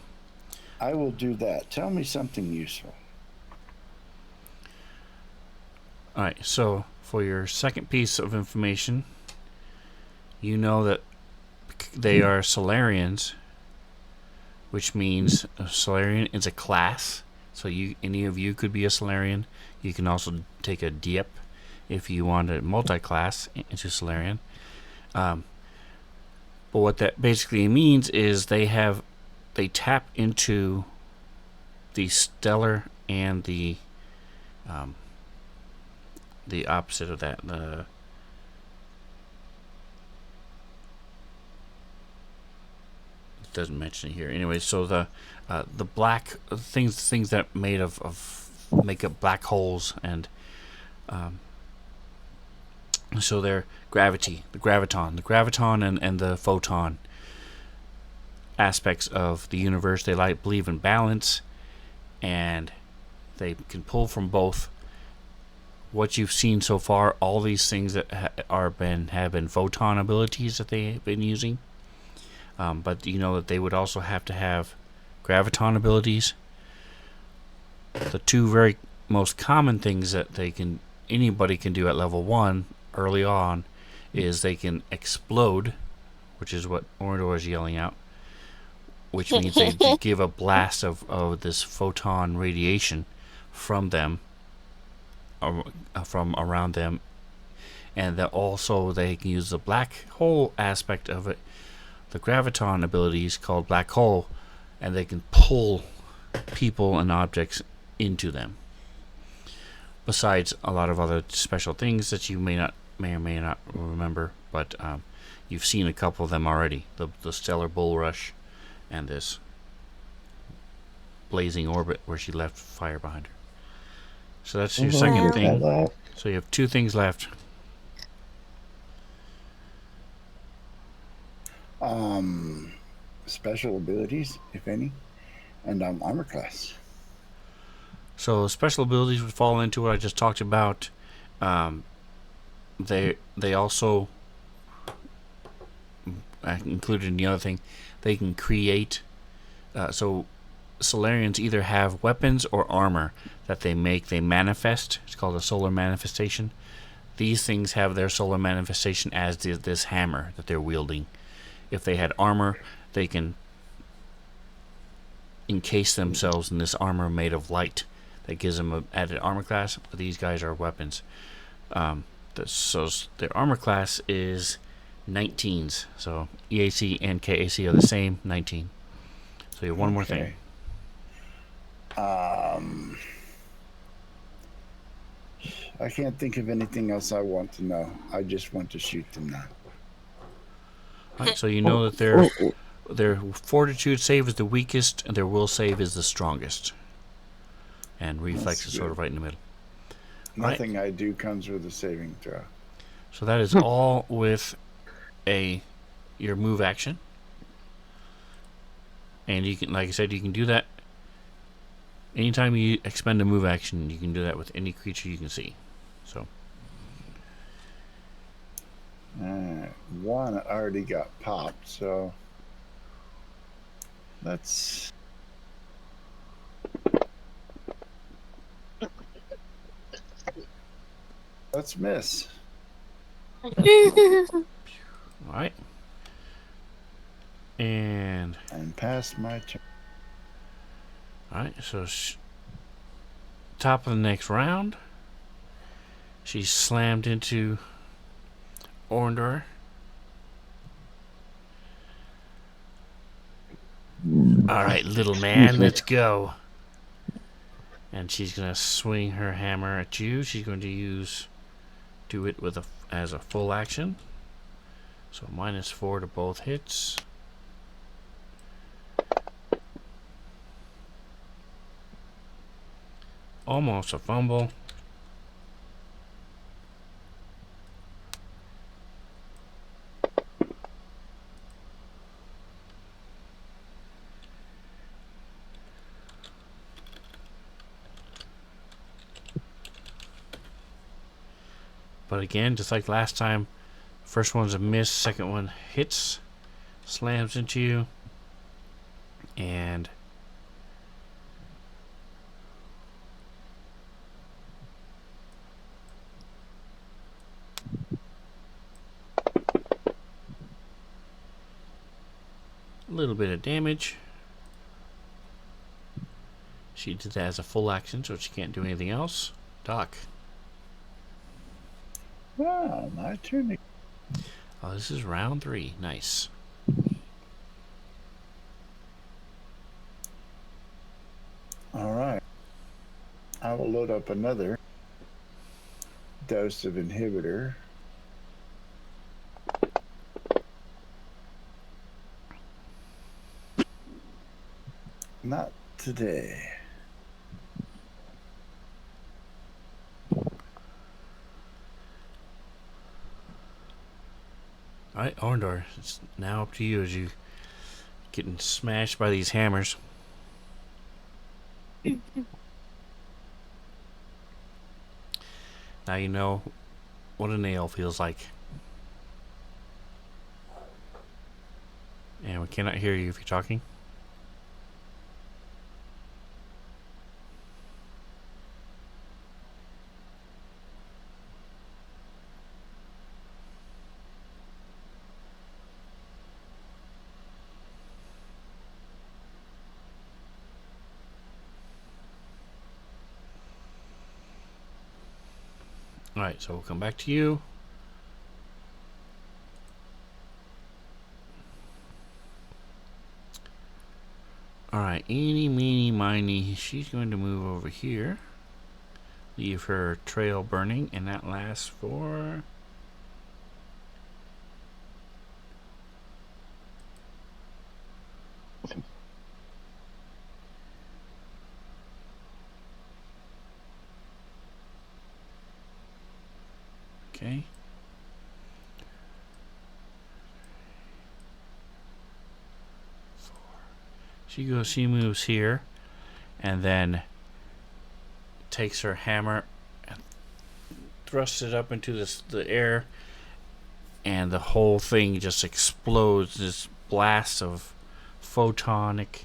C: I will do that. Tell me something useful.
A: Alright, so for your second piece of information, you know that they are Solarians, which means a Solarian is a class. So any of you could be a Solarian. You can also take a Diep if you want a multi-class into Solarian. But what that basically means is they tap into the stellar and the opposite of that. It doesn't mention it here. Anyway, so the black things that made of make up black holes, and so they're the graviton and the photon aspects of the universe. They believe in balance, and they can pull from both. What you've seen so far, all these things that have been photon abilities that they've been using, but you know that they would also have to have graviton abilities. The 2 very most common things that anybody can do at level 1 early on is they can explode, which is what Orndor is yelling out, which means they give a blast of this photon radiation from them, from around them, and that also they can use the black hole aspect of it, the graviton abilities called black hole, and they can pull people and objects into them. Besides a lot of other special things that you may or may not remember, but You've seen a couple of them already. The stellar bulrush and this blazing orbit where she left fire behind her. So that's your
D: I'll
A: second
D: get
A: thing.
D: that last.
A: So you have 2 things left.
C: Special abilities, if any, and armor class.
A: So special abilities would fall into what I just talked about. They also included in the other thing. They can create. So Solarians either have weapons or armor that they make. They manifest. It's called a solar manifestation. These things have their solar manifestation as this hammer that they're wielding. If they had armor, they can encase themselves in this armor made of light that gives them an added armor class. But these guys are weapons. So their armor class is 19s. So EAC and KAC are the same, 19. So you have one more thing.
C: I can't think of anything else I want to know. I just want to shoot them now.
A: Right, so you know that their fortitude save is the weakest, and their will save is the strongest. And reflex is sort of right in the middle.
C: Nothing I do comes with a saving throw.
A: So that is all with your move action. And you can, like I said, you can do that anytime you expend a move action. You can do that with any creature you can see. So
C: one already got popped, so let's miss.
A: all right, and
C: pass my turn.
A: All right, so top of the next round, she's slammed into Orndor. All right, little man, let's go. And she's gonna swing her hammer at you. She's going to do it as a full action. So -4 to both hits. Almost a fumble. But again, just like last time, first one's a miss, second one hits, slams into you, and a little bit of damage. She did that as a full action, so she can't do anything else. Doc.
C: Wow, my turn.
A: Oh, this is round 3. Nice.
C: All right. I will load up another dose of inhibitor. Not today.
A: Alright, Orndor, it's now up to you as you getting smashed by these hammers. Now you know what a nail feels like. And we cannot hear you if you're talking. Alright, so we'll come back to you. Alright, eeny, meeny, miny. She's going to move over here. Leave her trail burning, and that lasts for Okay. She moves here, and then takes her hammer and thrusts it up into the air, and the whole thing just explodes. This blast of photonic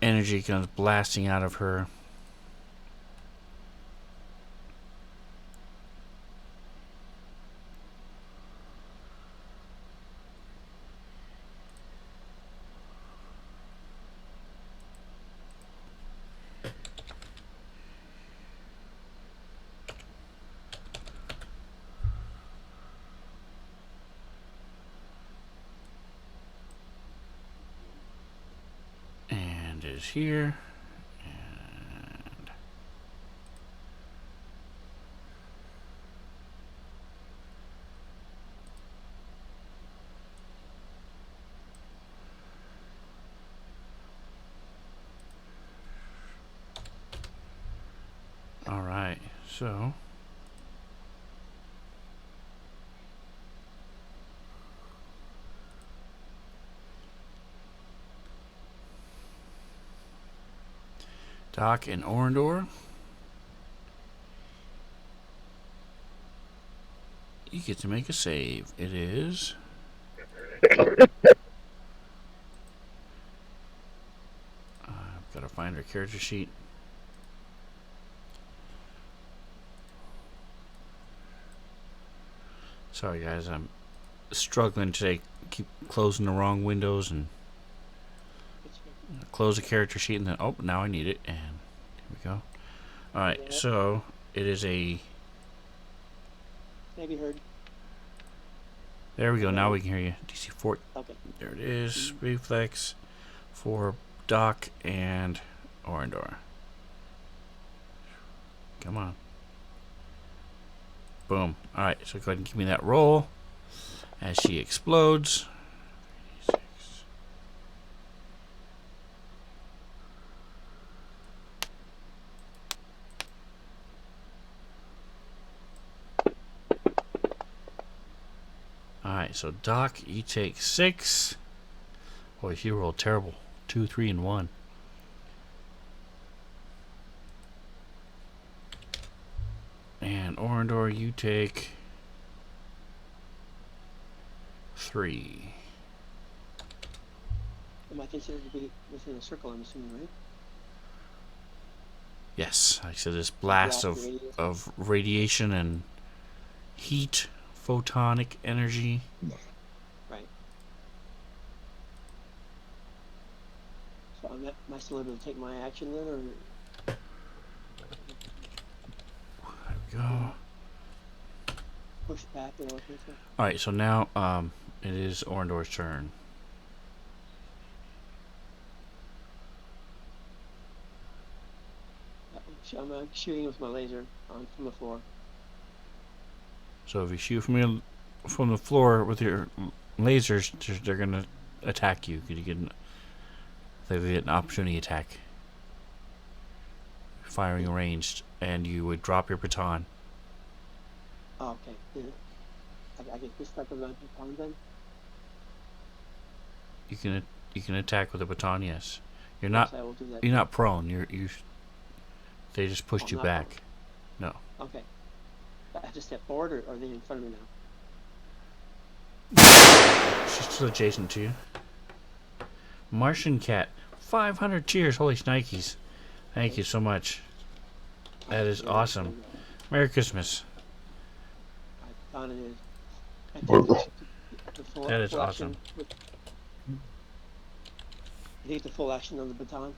A: energy comes blasting out of her. And is here. And all right, so Doc and Orindor, you get to make a save. It is I've got to find her character sheet. Sorry guys, I'm struggling today. Keep closing the wrong windows and close the character sheet, and then oh, now I need it, and here we go. All right, so it is a.
E: Maybe heard.
A: There we go. Now we can hear you. DC 4.
E: Okay.
A: There it is. Reflex for Doc and Orindor. Come on. Boom. All right, so go ahead and give me that roll as she explodes. Alright, so Doc, you take 6. Boy, you rolled terrible. 2, 3, and 1. And Orindor, you take 3.
E: Am I considered to be within a circle, I'm assuming, right?
A: Yes, like I said, this blast of radiation and heat, photonic energy.
E: Right. So am I still able to take my action then, or?
A: There we go.
E: Push back and all that stuff?
A: Alright, so now it is Orindor's turn.
E: I'm shooting with my laser from the floor.
A: So if you shoot from the floor with your lasers, they're gonna attack you. They get an opportunity attack, firing ranged, and you would drop your baton.
E: Oh, okay. Yeah. I get this type of baton then?
A: You can attack with a baton. Yes, you're not.
E: Yes, I will do that.
A: You're not prone. They just pushed you back.
E: Prone. No. Okay. I have to step forward, or are they in front of me
A: now? She's still adjacent to you. Martian Cat, 500 cheers. Holy shnikes. Thank you so much. That is awesome. Merry Christmas.
E: I thought it is.
A: That is awesome.
E: You take the full action on the baton?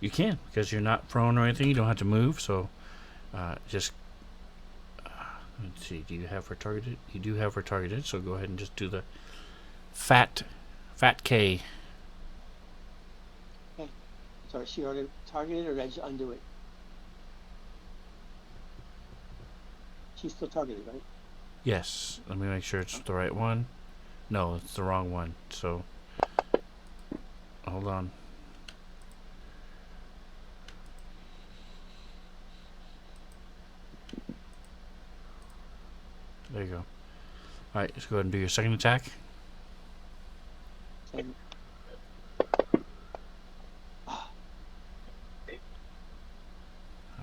A: You can, because you're not prone or anything. You don't have to move, so just let's see. Do you have her targeted? You do have her targeted, so go ahead and just do the fat K.
E: Okay. So is she already targeted, or did I just undo it? She's still targeted, right?
A: Yes. Let me make sure it's the right one. No, it's the wrong one. So, hold on. There you go. Alright, let's go ahead and do your second attack.
E: And,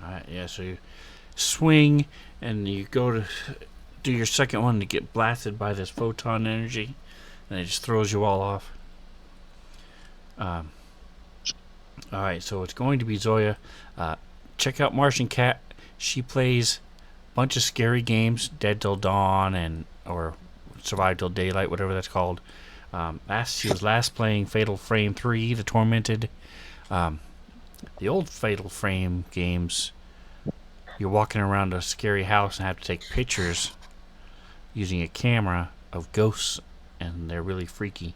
A: Alright, yeah, so you swing and you go to do your second one to get blasted by this photon energy, and it just throws you all off. Alright, so it's going to be Zoya. Check out Martian Cat. She plays a bunch of scary games, Dead Till Dawn or Survive Till Daylight, whatever that's called. She was last playing Fatal Frame 3, The Tormented. The old Fatal Frame games, you're walking around a scary house and have to take pictures using a camera of ghosts, and they're really freaky.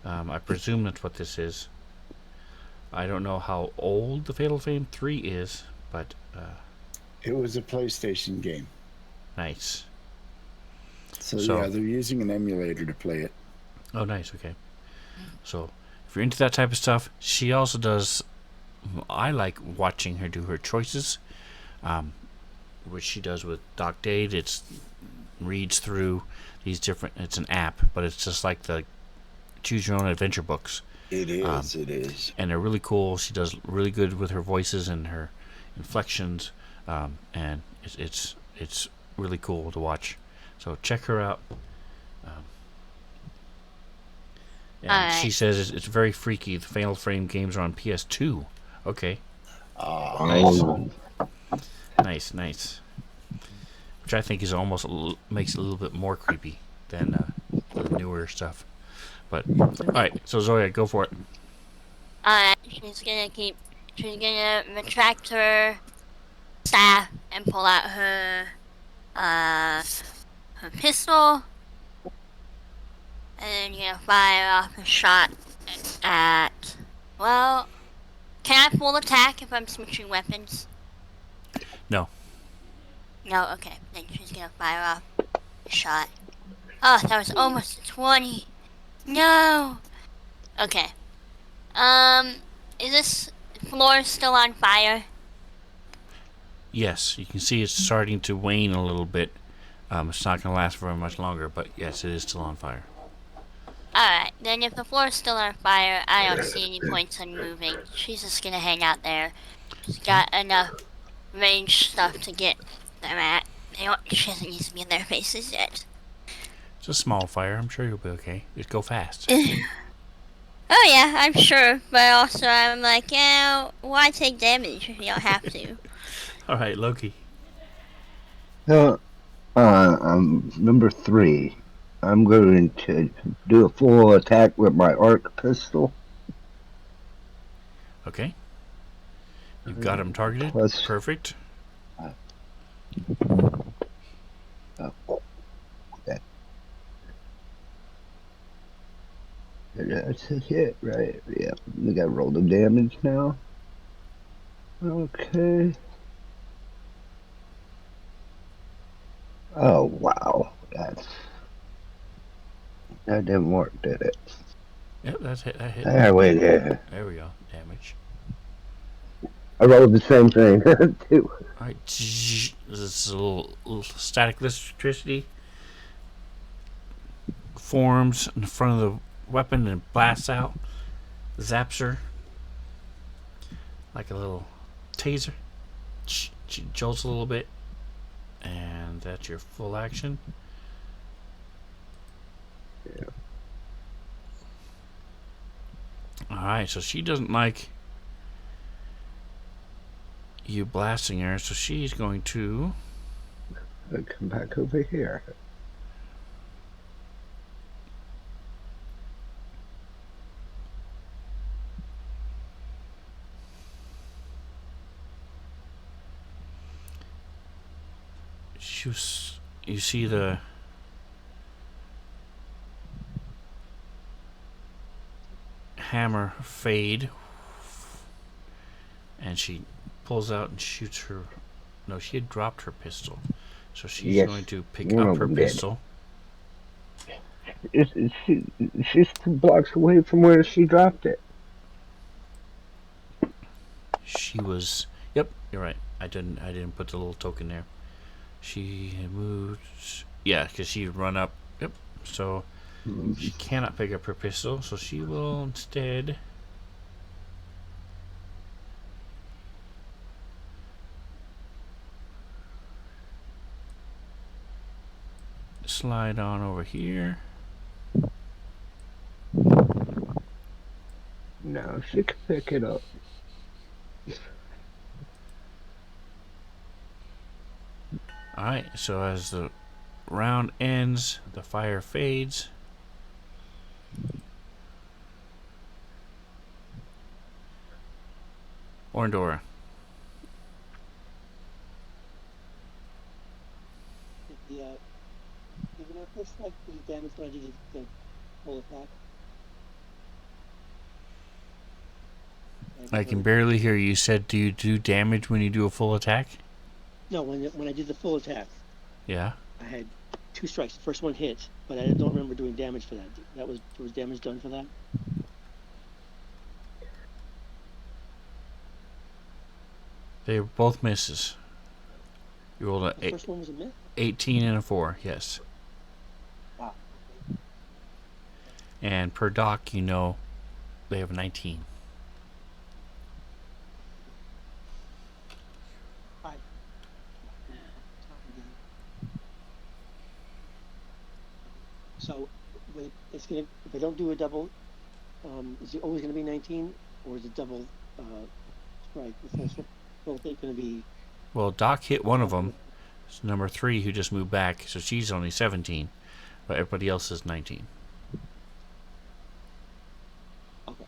A: I presume that's what this is. I don't know how old the Fatal Frame 3 is, but
C: It was a PlayStation game.
A: nice.
C: So
A: So-
C: yeah, they're using an emulator to play it.
A: Oh, nice. Okay. So, if you're into that type of stuff, she also does. I like watching her do her choices, which she does with Doc Date. It's reads through these different. It's an app, but it's just like the Choose Your Own Adventure books,
C: It is. It is.
A: and they're really cool. She does really good with her voices and her inflections, and it's really cool to watch. So check her out. And
B: Alright.
A: she says it's very freaky. The Fatal Frame games are on PS2. Okay,
D: Oh,
A: nice. Which I think is almost makes it a little bit more creepy than the newer stuff. But all right, so Zoya, go for it.
B: Alright, she's gonna retract her staff and pull out her pistol, and then you're gonna fire off a shot at. Well, can I full attack if I'm switching weapons?
A: No.
B: No, okay. Then she's gonna fire off a shot. Oh, that was almost a 20. No. Okay. Is this floor still on fire?
A: Yes, you can see it's starting to wane a little bit. It's not going to last very much longer, but yes, it is still on fire.
B: Alright, then if the floor is still on fire, I don't see any points in moving. She's just gonna hang out there. She's got enough range stuff to get them at. She doesn't need to be in their faces yet.
A: It's a small fire. I'm sure you'll be okay. Just go fast.
B: Oh yeah, I'm sure, but also I'm like, yeah, why take damage if you don't have to?
A: All right, Loki.
D: I'm number 3. I'm going to do a full attack with my arc pistol.
A: Okay. You've got him targeted.
D: Plus-
A: Perfect.
D: Okay. That's a hit, right? Yeah. We gotta roll the damage now. Okay. Oh, wow. That didn't work, did it?
A: Yep, that's hit. That hit.
D: There we go.
A: There we go. Damage.
D: I rolled the same thing, too.
A: All right. This is a little static electricity forms in front of the weapon and blasts out. Zaps her like a little taser. She jolts a little bit, and that's your full action.
D: Yeah.
A: All right, so she doesn't like you blasting her, so she's going to.
D: I'll come back over here.
A: You see the hammer fade, and she pulls out and shoots her. No, she had dropped her pistol, so she's
D: Yes,
A: going to pick
D: one
A: up
D: of
A: her
D: them did.
A: pistol
D: She's 2 blocks away from where she dropped it.
A: She was. Yep, you're right. I didn't put the little token there. She had moved. Yeah, because she'd run up. Yep. So she cannot pick up her pistol. So she will instead. Slide on over here.
D: No, she can pick it up.
A: Alright, so as the round ends, the fire fades. Orndora.
E: The even our first strike was damage when I did the full attack.
A: I can barely hear you. You said, do you do damage when you do a full attack?
E: No, when I did the full attack,
A: Yeah.
E: I had 2 strikes. The first one hit, but I don't remember doing damage for that. There was damage done for that.
A: They were both misses. You rolled
E: The first one was a miss.
A: 18 and a 4, yes.
E: Wow.
A: And per doc, you know, they have 19.
E: All right. So it's gonna, if I don't do a double, is it always gonna be 19, or is it double strike? The full hit gonna be?
A: Well, Doc hit one of them. It's number 3 who just moved back, so she's only 17. But everybody else is 19.
E: Okay.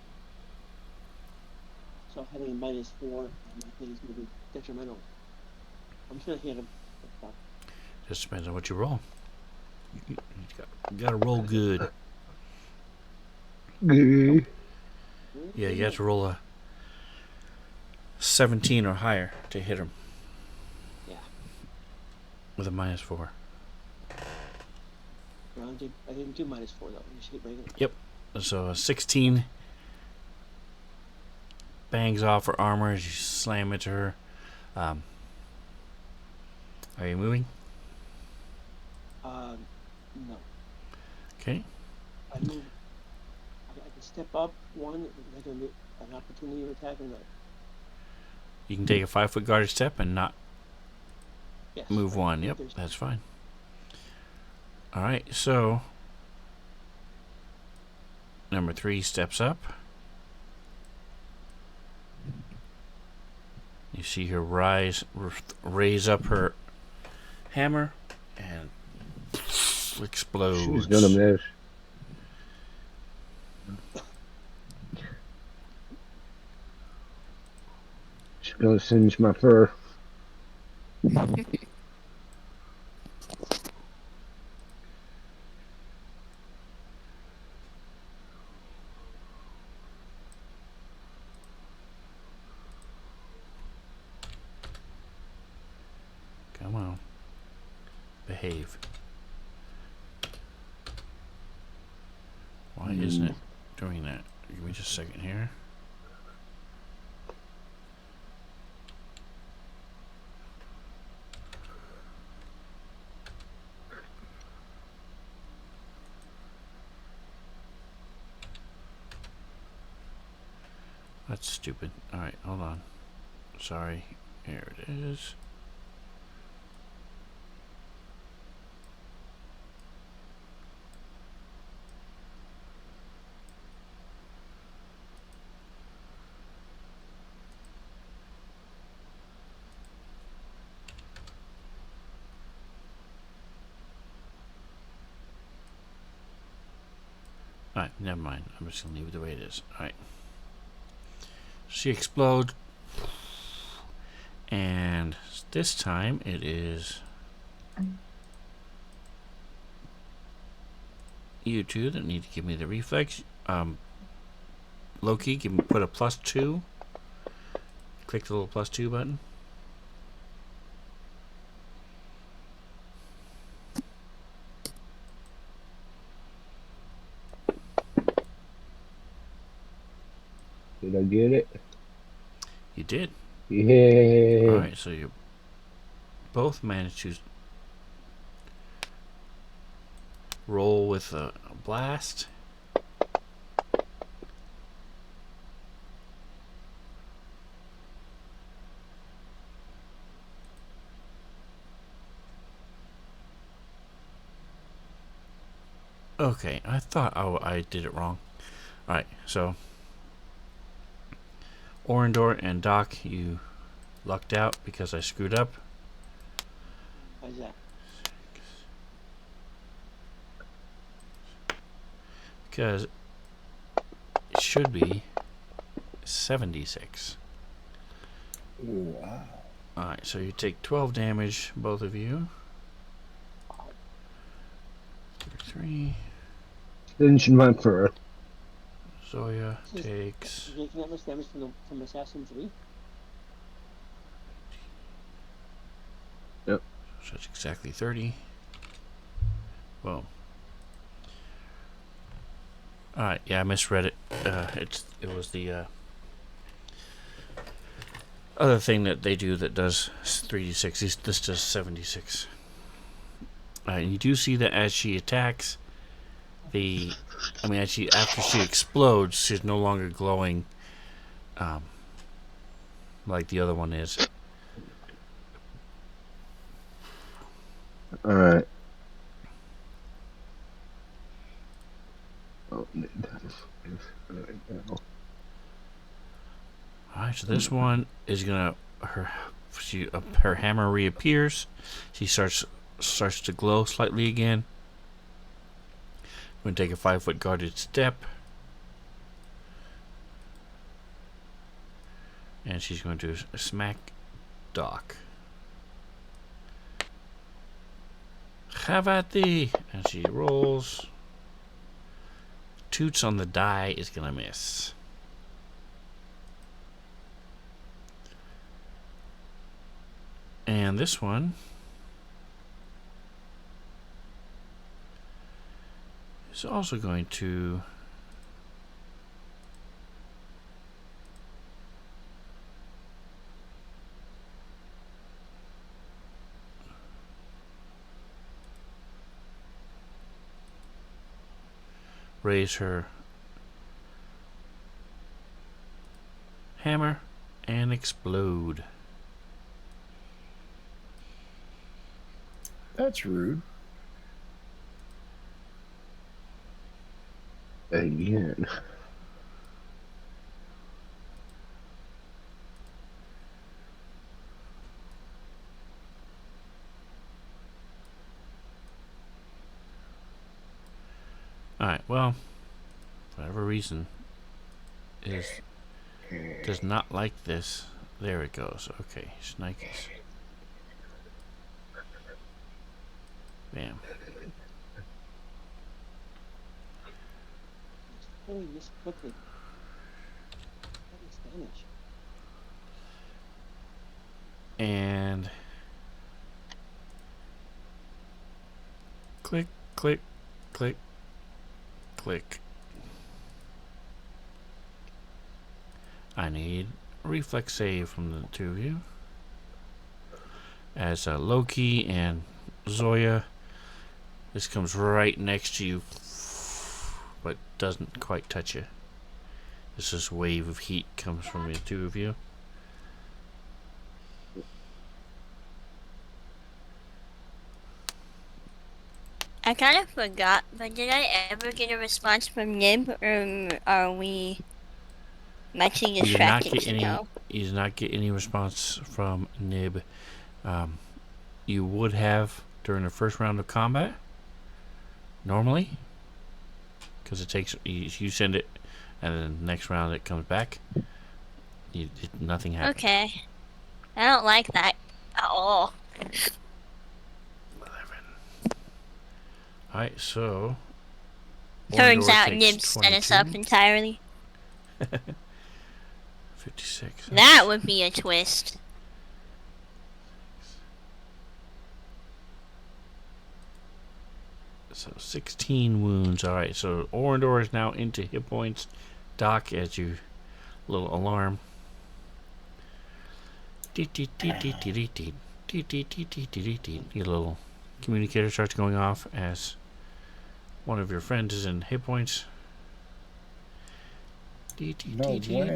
E: So having a -4, I think is gonna be detrimental. I'm just gonna hit him.
A: Just depends on what you roll. You gotta roll good. Yeah, you have to roll a 17 or higher to hit him.
E: Yeah.
A: With a -4.
E: Well, I didn't do -4 though. I just hit regular.
A: Yep. So a 16 bangs off her armor as you slam into her. Are you moving?
E: No.
A: Okay.
E: I move. I can step up one. Like an opportunity to attack or not.
A: You can take a 5-foot guarded step and not
E: Yes.
A: move one. Yep, that's fine. All right, so number 3 steps up. You see her raise up her hammer and explodes.
D: She's gonna miss. She's gonna singe my fur.
A: Come on. Behave. Why isn't it doing that? Give me just a second here. That's stupid. Alright, hold on. Sorry. Here it is. Alright, never mind. I'm just going to leave it the way it is. Alright. She explodes. And this time it is you two that need to give me the reflex. Loki, put a +2. Click the little +2 button.
D: Did I get it?
A: You did.
D: Yeah.
A: Alright, so you both managed to roll with a blast. Okay, I thought I did it wrong. Alright, so Orindor and Doc, you lucked out because I screwed up.
E: How's that?
A: Because it should be 76.
C: Wow.
A: Alright, so you take 12 damage, both of you. 3.
D: Singe my fur.
A: Zoya takes.
E: Is taking that much damage from Assassin 3?
A: So that's exactly 30. Well. Alright, yeah, I misread it. It was the other thing that they do that does 3d6. This does 76. Alright, you do see that as she attacks, after she explodes, she's no longer glowing like the other one is.
D: Alright.
A: Alright, so this one is gonna her hammer reappears. She starts to glow slightly again. I'm gonna take a 5-foot guarded step. And she's going to smack Doc. Have at thee! And she rolls. Toots on the die is gonna miss. And this one is also going to raise her hammer and explode.
C: That's rude.
D: Again.
A: Alright, well, for whatever reason, does not like this. There it goes. Okay, Shnikes. Bam.
E: Holy, this quickly. That is damage.
A: And click, click, click, click. I need a reflex save from the two of you. As Loki and Zoya, this comes right next to you, but doesn't quite touch you. This wave of heat comes from the two of you.
B: I kind of forgot, but did I ever get a response from Nib, or are we matching distracted to know?
A: You did not get any response from Nib. You would have during the first round of combat, normally, because it takes you send it, and then the next round it comes back. Nothing happens.
B: Okay, I don't like that at all.
A: 11. Alright, so
B: Turns
A: Orndor
B: out
A: takes
B: Nib set us
A: 22.
B: up entirely.
A: 56.
B: That would be a twist.
A: So 16 wounds. Alright, so Orindor is now into hit points. Doc, as you little alarm. Your little communicator starts going off as one of your friends is in hit points.
C: No bueno.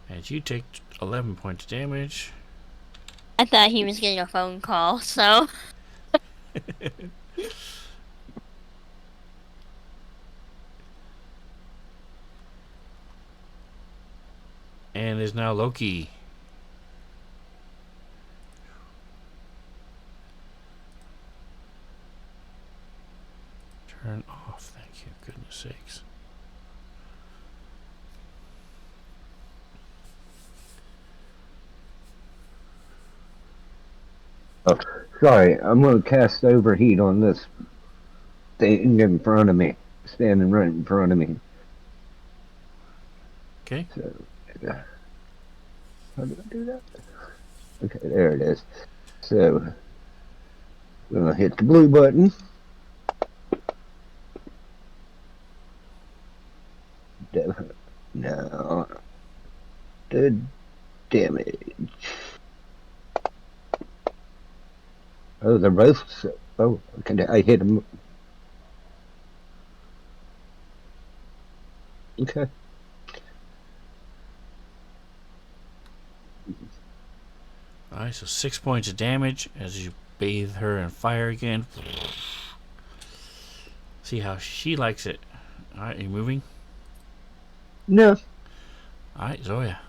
A: As you take 11 points of damage.
B: I thought he was getting a phone call, so.
A: And is now Loki. Turn off, thank you, goodness sakes.
D: Oh, sorry, I'm gonna cast overheat on this thing in front of me, standing right in front of me.
A: Okay.
D: So, how do I do that? Okay, there it is. So, I'm gonna hit the blue button. No, the damage. Oh, they're both. Oh, okay, I hit them. Okay.
A: Alright, so 6 points of damage as you bathe her in fire again. See how she likes it. Alright, are you moving?
D: No.
A: Alright, Zoya.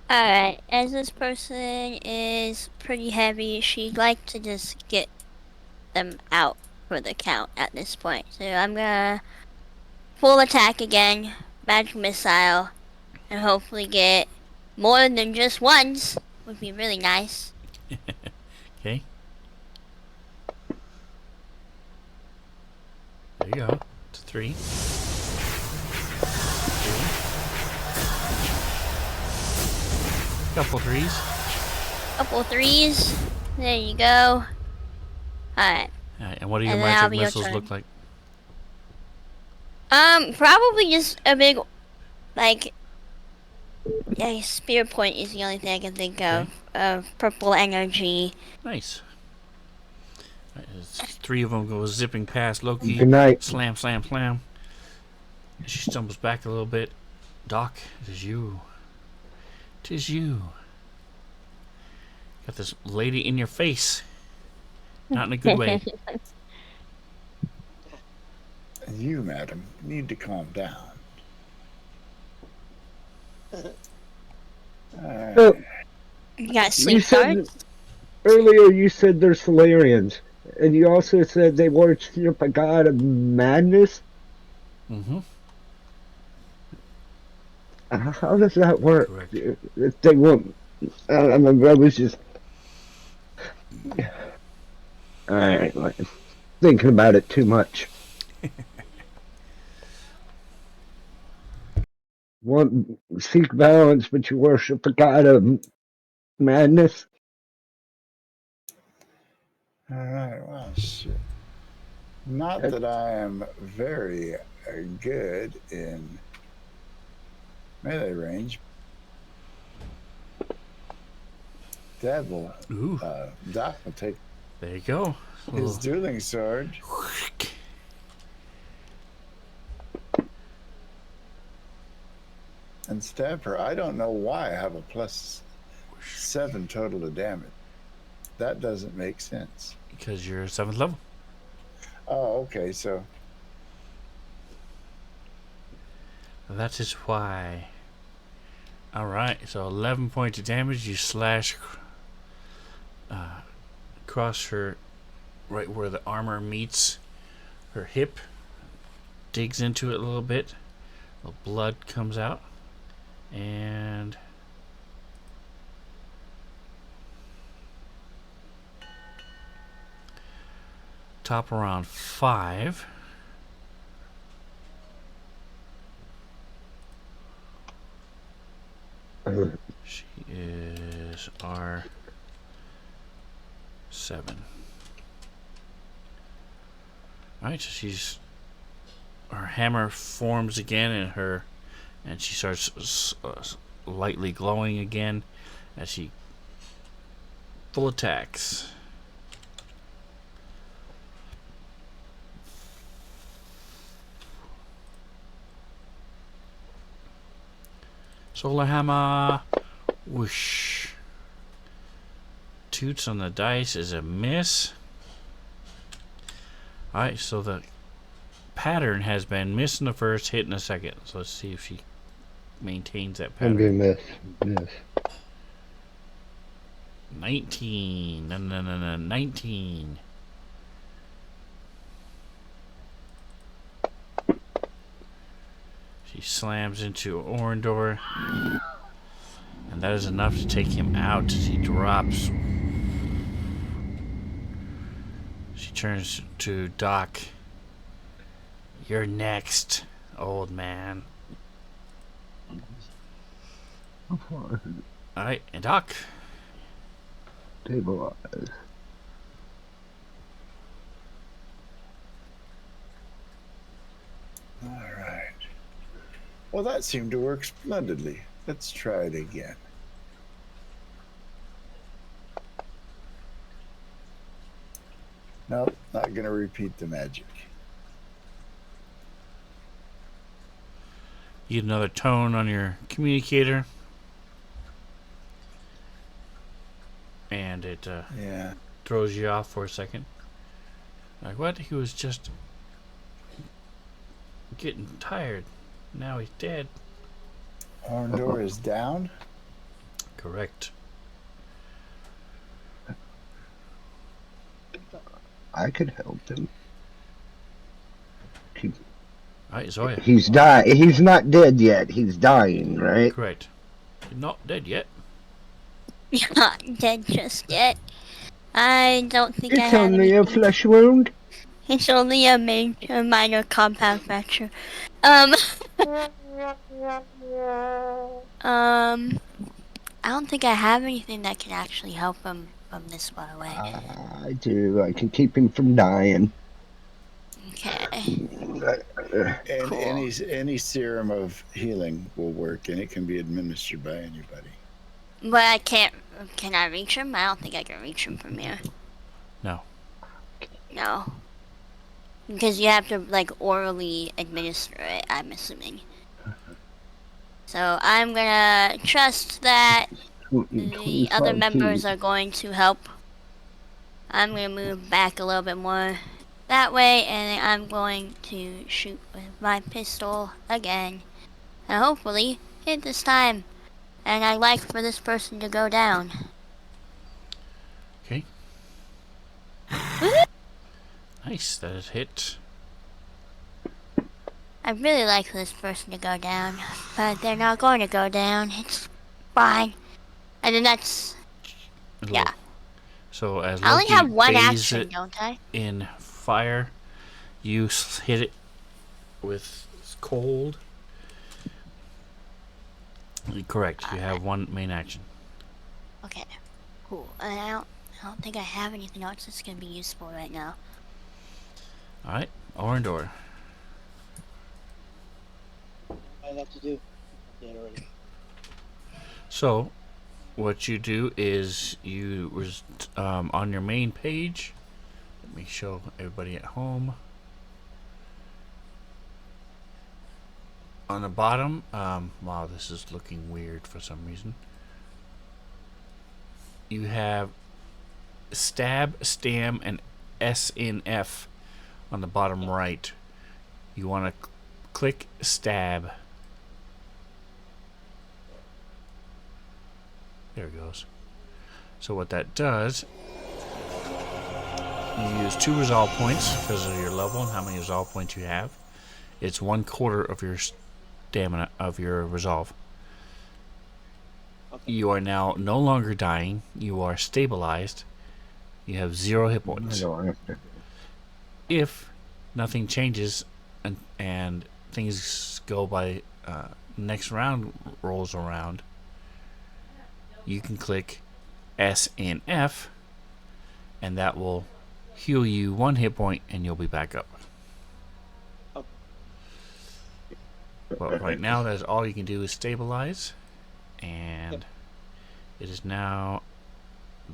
B: Alright, as this person is pretty heavy, she'd like to just get them out for the count at this point. So I'm gonna full attack again, magic missile, and hopefully get more than just ones. Would be really nice.
A: Okay. There you go. It's 3. 2. Couple 3s.
B: Couple 3s. There you go. Alright.
A: Alright, and what do your
B: And then I'll
A: magic
B: be your
A: missiles
B: turn.
A: look like?
B: Probably just a big, like, yeah, spear point is the only thing I can think of. Purple energy.
A: Nice. Right, 3 of them go zipping past Loki.
D: Good night.
A: Slam, slam, slam. She stumbles back a little bit. Doc, it is you. 'Tis you. Got this lady in your face. Not in a good way.
C: You, madam, need to calm down.
D: Oh,
B: You got
D: you
B: sleep
D: said
B: cards?
D: earlier you said they're Solarians, and you also said they worship a god of madness.
A: Mm-hmm.
D: How does that work?
A: Correct.
D: If they won't, I was just. Alright, thinking about it too much. Want seek balance, but you worship a god of madness.
C: All right, well, shit. Not that I am very good in melee range. Dad will,
A: Ooh.
C: Doc will take
A: There you go.
C: his dueling sword and stab her. I don't know why I have a +7 total of damage. That doesn't make sense.
A: Because you're 7th level.
C: Oh, okay, so
A: That is why. Alright, so 11 points of damage. You slash across her, right where the armor meets her hip. Digs into it a little bit. The blood comes out. And top around 5. She is R7. Alright, so her hammer forms again, and she starts lightly glowing again as she full attacks. Solar hammer, whoosh. Toots on the dice is a miss. Alright, so the pattern has been miss in the first, hit in the second. So let's see if she maintains that
D: Gonna be a
A: pattern.
D: miss.
A: 19. No, 19. She slams into Orindor, and that is enough to take him out as he drops. She turns to Doc. You're next, old man. Alright, and Doc.
D: Stabilize.
C: All right. Well, that seemed to work splendidly. Let's try it again. Nope, not going to repeat the magic.
A: You get another tone on your communicator. And it
C: Yeah.
A: throws you off for a second. Like, what? He was just getting tired. Now he's dead.
C: Orndor is down.
A: Correct.
D: I could help him.
A: Alright, Zoya.
D: He's not dead yet. He's dying, right?
A: Correct. You're not dead yet.
B: You're not dead just yet. I don't think I
D: It's
B: have
D: only a
B: anything.
D: flesh wound.
B: It's only a minor compound fracture. I don't think I have anything that can actually help him from this far away.
D: I do. I can keep him from dying.
B: Okay.
C: And
B: Cool.
C: any serum of healing will work, and it can be administered by anybody.
B: But I can't. Can I reach him? I don't think I can reach him from here.
A: No.
B: No. Because you have to, like, orally administer it, I'm assuming. So I'm gonna trust that the other members are going to help. I'm gonna move back a little bit more that way, and I'm going to shoot with my pistol again. And hopefully hit this time. And I'd like for this person to go down.
A: Okay. Nice, that is hit.
B: I'd really like for this person to go down, but they're not going to go down. It's fine. And then that's... Yeah.
A: So as
B: I only
A: Loki
B: have one
A: bathes
B: action,
A: it
B: don't I?
A: in fire, you hit it with cold. Correct. You have one main action.
B: Okay. Cool. And I don't think I have anything else that's going to be useful right now.
A: Alright, Orindor.
E: I have to do. Yeah, already.
A: So, what you do is you on your main page. Let me show everybody at home. On the bottom, wow, this is looking weird for some reason. You have stab, stam, and SNF on the bottom right. You want to click stab. There it goes. So what that does, you use 2 resolve points because of your level and how many resolve points you have. It's 1/4 of your stamina of your resolve.
E: Okay.
A: You are now no longer dying. You are stabilized. You have 0 hit
D: I
A: points.
D: don't have to.
A: If nothing changes and things go by next round rolls around, you can click S and F, and that will heal you 1 hit point, and you'll be back up. But right now, that's all you can do is stabilize. And it is now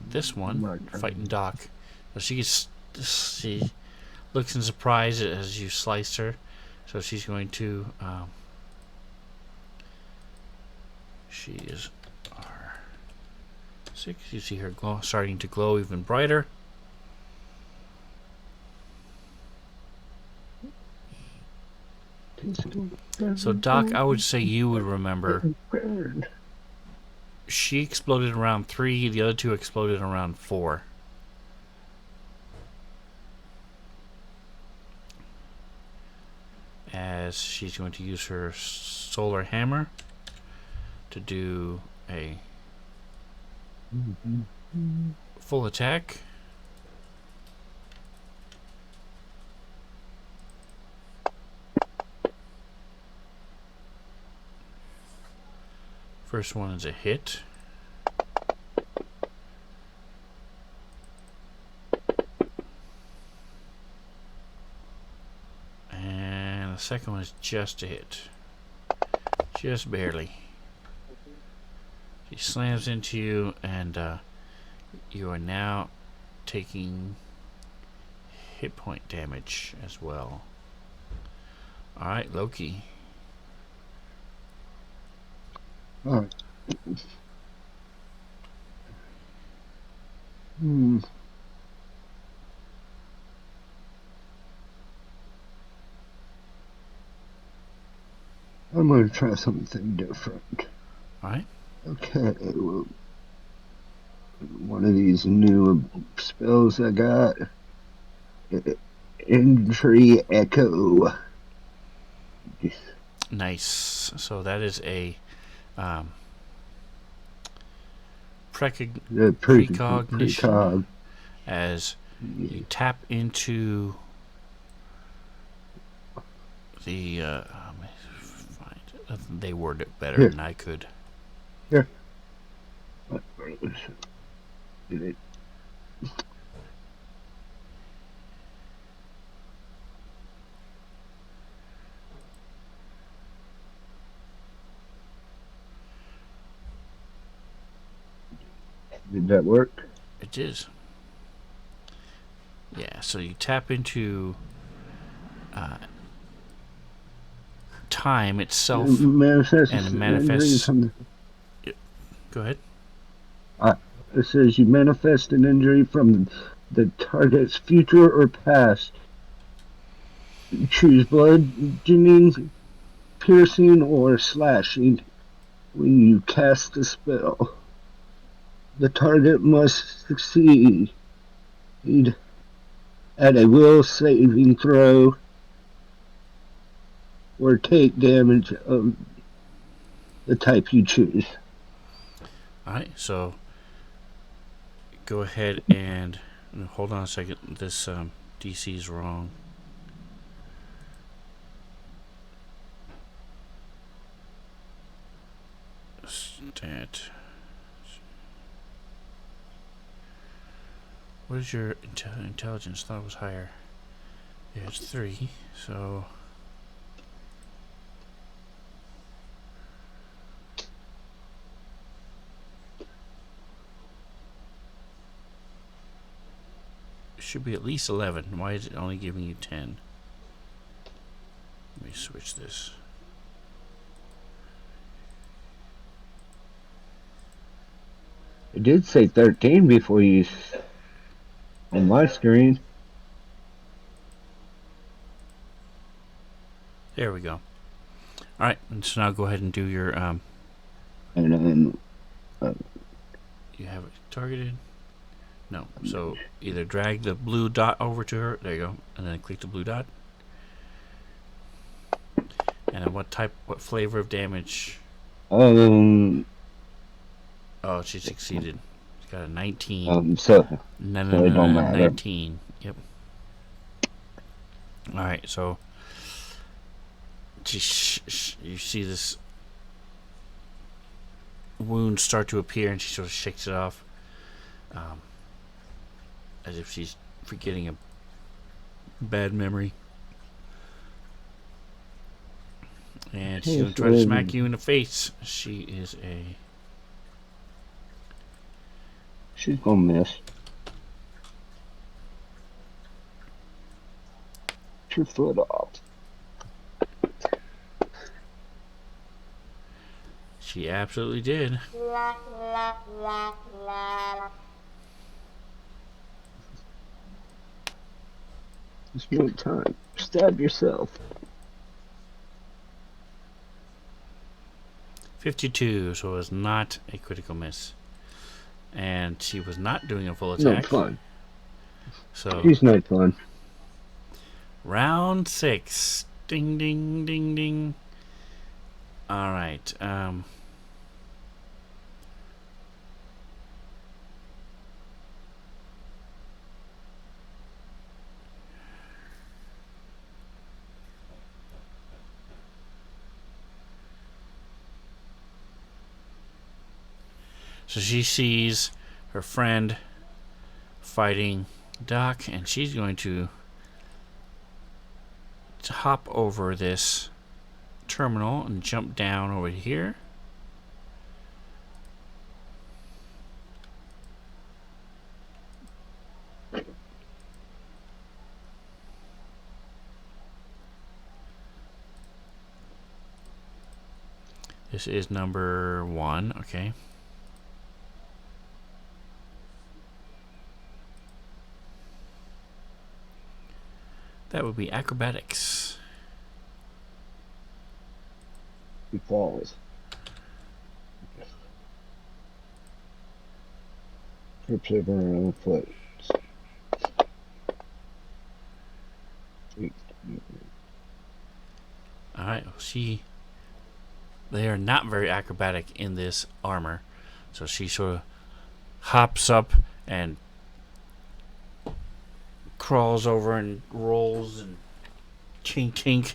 A: this one fighting Doc. So she looks in surprise as you slice her. So she's going to. She is R6. You see her starting to glow even brighter. So Doc, I would say you would remember. She exploded around 3. The other two exploded around 4. As she's going to use her solar hammer to do a full attack. First one is a hit. And the second one is just a hit. Just barely. She slams into you, and you are now taking hit point damage as well. Alright, Loki.
D: Alright. I'm going to try something different.
A: Alright.
D: Okay, well, one of these new spells I got. Injury Echo.
A: Nice. So that is a precognition
D: Precog.
A: as you tap into the they word it better than I could.
D: Here. Did that work?
A: It is. Yeah, so you tap into time itself and manifests. Go ahead.
D: It says you manifest an injury from the target's future or past. Choose bludgeoning, piercing, or slashing when you cast a spell. The target must succeed at a will saving throw or take damage of the type you choose.
A: Alright, so go ahead and hold on a second. This DC is wrong. Stat. What is your intelligence? Thought it was higher. Yeah, it's 3. So it should be at least 11. Why is it only giving you 10? Let me switch this.
D: It did say 13 before you on my screen.
A: There we go. Alright, and so now go ahead and do your
D: And then
A: you have it targeted? No. So either drag the blue dot over to her, there you go, and then click the blue dot. And then what flavor of damage?
D: oh,
A: she succeeded. She got a 19.
D: so
A: No,
D: it don't matter.
A: 19. Yep. Alright, so you see this wound start to appear, and she sort of shakes it off, as if she's forgetting a bad memory. And she's going to try to smack you in the face. She is a...
D: She's gonna miss. Get your foot off.
A: She absolutely did.
D: Just no time. Stab yourself.
A: 52, so it was not a critical miss. And she was not doing a full
D: No
A: attack.
D: fun.
A: So,
D: She's no fun.
A: round 6. Ding, ding, ding, ding. Alright, so she sees her friend fighting Doc, and she's going to hop over this terminal and jump down over here. This is number 1, okay. That would be acrobatics.
D: He falls. Trips over her own foot.
A: Alright, they are not very acrobatic in this armor. So she sort of hops up and crawls over and rolls and chink chink.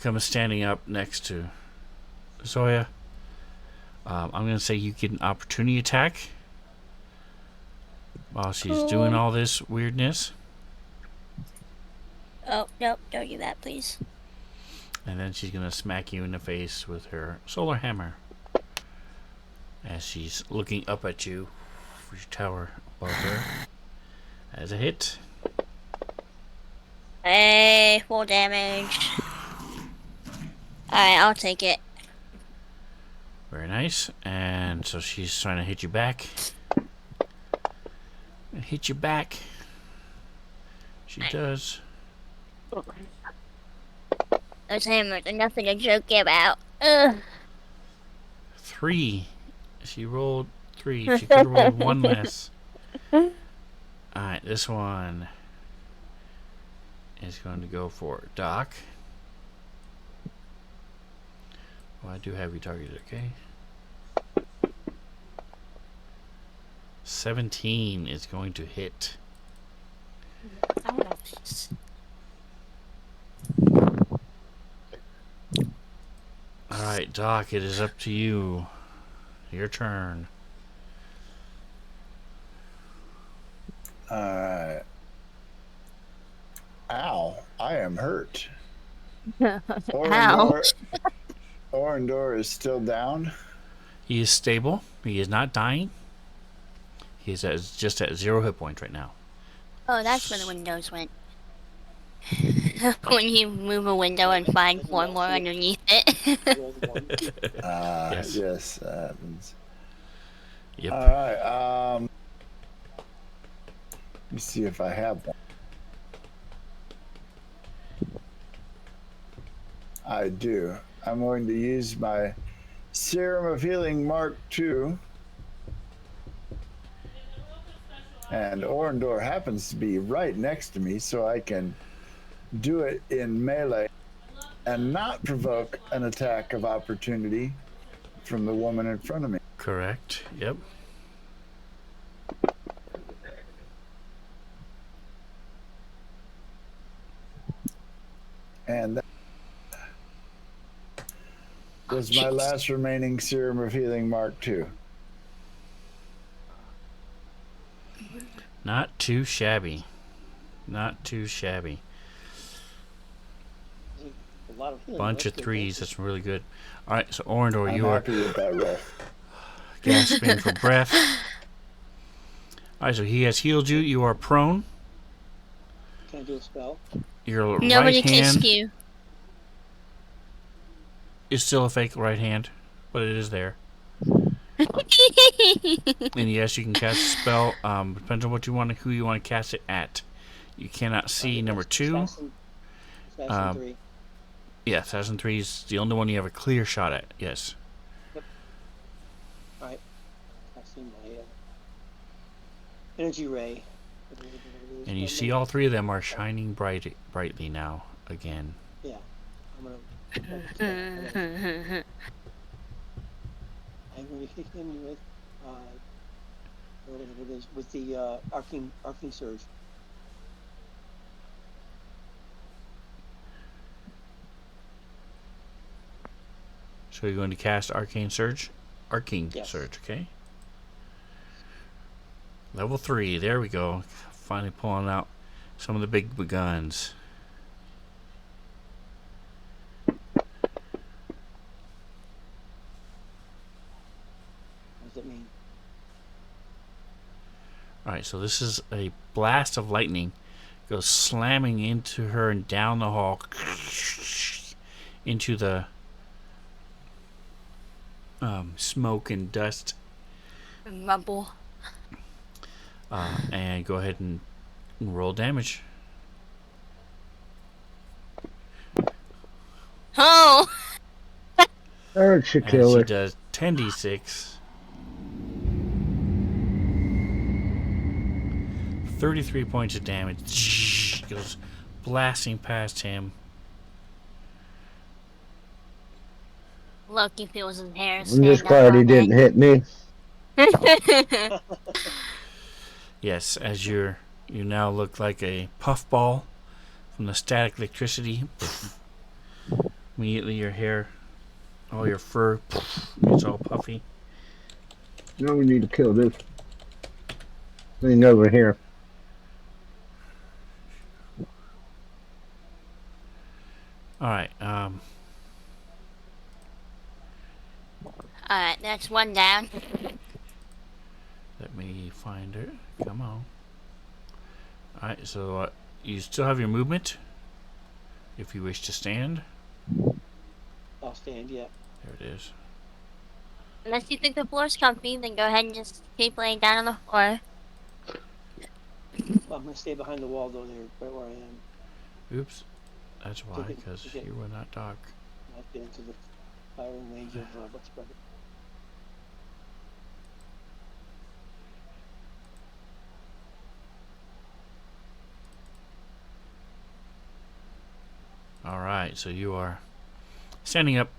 A: Comes standing up next to Zoya. I'm going to say you get an opportunity attack while she's doing all this weirdness.
B: Oh, nope, don't do that, please.
A: And then she's going to smack you in the face with her solar hammer as she's looking up at you for your tower above her. As a hit.
B: Hey, full damage. Alright, I'll take it.
A: Very nice. And so she's trying to hit you back. Hit you back. She does.
B: Those hammers are nothing to joke about. Ugh.
A: 3. She rolled 3. She could have rolled 1 less. Alright, this one is going to go for Doc. Well, I do have you targeted, okay? 17 is going to hit. Alright, Doc, it is up to you. Your turn.
C: Alright. Ow, I am hurt. Orendor is still down.
A: He is stable. He is not dying. He is just at 0 hit points right now.
B: Oh, that's where the windows went. When you move a window and find 4 more underneath it.
A: Yes.
C: Yes, that happens.
A: Yep.
C: Alright, let me see if I have one. I do. I'm going to use my Serum of Healing Mark II. And Orendor happens to be right next to me, so I can do it in melee and not provoke an attack of opportunity from the woman in front of me.
A: Correct. Yep.
C: And that was my last remaining Serum of Healing Mark II.
A: Not too shabby. Not too shabby.
E: a lot of healing.
A: Bunch of
E: That's good.
A: threes. That's really good. All right, so Orndor,
C: I'm
A: you are
C: happy with that rest.
A: gasping for breath. All right, so he has healed you. You are prone.
E: Can I do a spell?
A: Your
B: Nobody
A: right hand
B: kissed you.
A: is still a fake right hand, but it is there. And yes, you can cast a spell. Depends on what you want, who you want to cast it at. You cannot see number 2.
E: Assassin 3.
A: Yeah, Assassin 3 is the only one you have a clear shot at. Yes.
E: Yep. All right. Casting my energy ray.
A: And you see all 3 of them are shining brightly now again.
E: Yeah. I'm gonna hit him with whatever it is with the arcane surge.
A: So you're going to cast Arcane Surge?
E: Yes.
A: Surge, okay. Level 3, there we go. Finally pulling out some of the big guns.
E: What does it mean?
A: Alright, so this is a blast of lightning. Goes slamming into her and down the hall. Into the smoke and dust.
B: Rubble.
A: And go ahead and roll damage.
B: Oh!
D: That should
A: And
D: kill
A: she
D: her.
A: does 10d6. 33 points of damage. Goes blasting past him.
B: Loki feels his hair
D: I'm
B: stand
D: just
B: up
D: glad he
B: on
D: didn't hit me.
B: it.
A: Yes, as you now look like a puffball from the static electricity. Immediately your hair, all your fur, gets all puffy.
D: Now we need to kill this thing over here.
A: Alright,
B: Alright, that's one down.
A: let me find her. Come on. Alright, so you still have your movement. If you wish to stand.
E: I'll stand, yeah.
A: There it is.
B: Unless you think the floor's comfy, then go ahead and just keep laying down on the floor.
E: Well, I'm gonna stay behind the wall though, there, right where I am.
A: Oops. That's why, because
E: Okay.
A: you were not dark.
E: Not get into the firing range of what's better.
A: Alright, so you are standing up.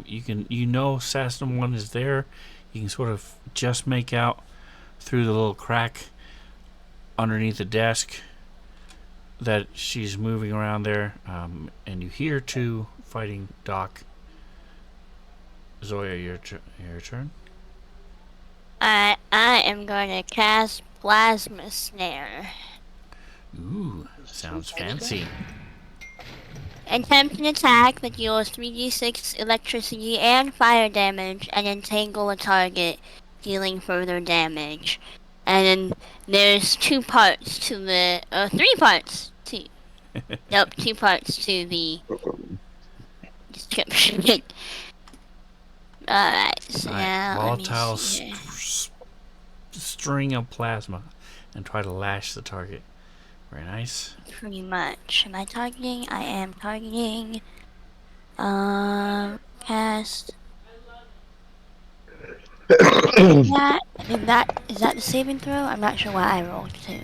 A: You know Assassin 1 is there. You can sort of just make out through the little crack underneath the desk that she's moving around there. And you hear 2 fighting Doc. Zoya, your turn.
B: I am going to cast Plasma Snare.
A: Ooh, sounds fancy.
B: Attempt an attack that deals 3d6 electricity and fire damage and entangle a target, dealing further damage. And then there's 2 parts to the... 3 parts to... Nope, 2 parts to the description. Alright, so now let me
A: Volatile
B: see here.
A: string of plasma and try to lash the target. Very nice.
B: Pretty much. Am I targeting? I am targeting. Cast. Is that the saving throw? I'm not sure what I rolled to.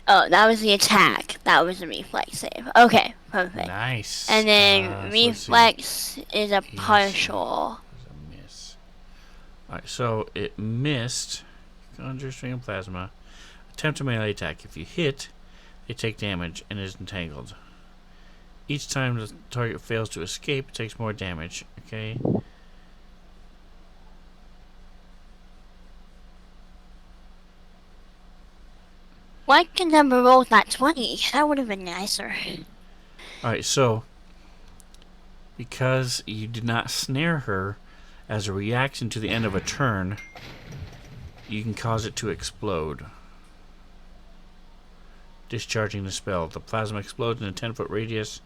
B: Oh, that was the attack. That was the reflex save. Okay, perfect.
A: Nice.
B: And then
A: So let's see.
B: reflex is a partial.
A: There's a miss. Alright, so it missed. Conjure string of plasma. Attempt a melee attack. If you hit, they take damage and is entangled. Each time the target fails to escape, it takes more damage. Okay.
B: Why can I never roll that 20? That would have been nicer.
A: Alright, so because you did not snare her as a reaction to the end of a turn, you can cause it to explode. Discharging the spell. The plasma explodes in a 10-foot radius.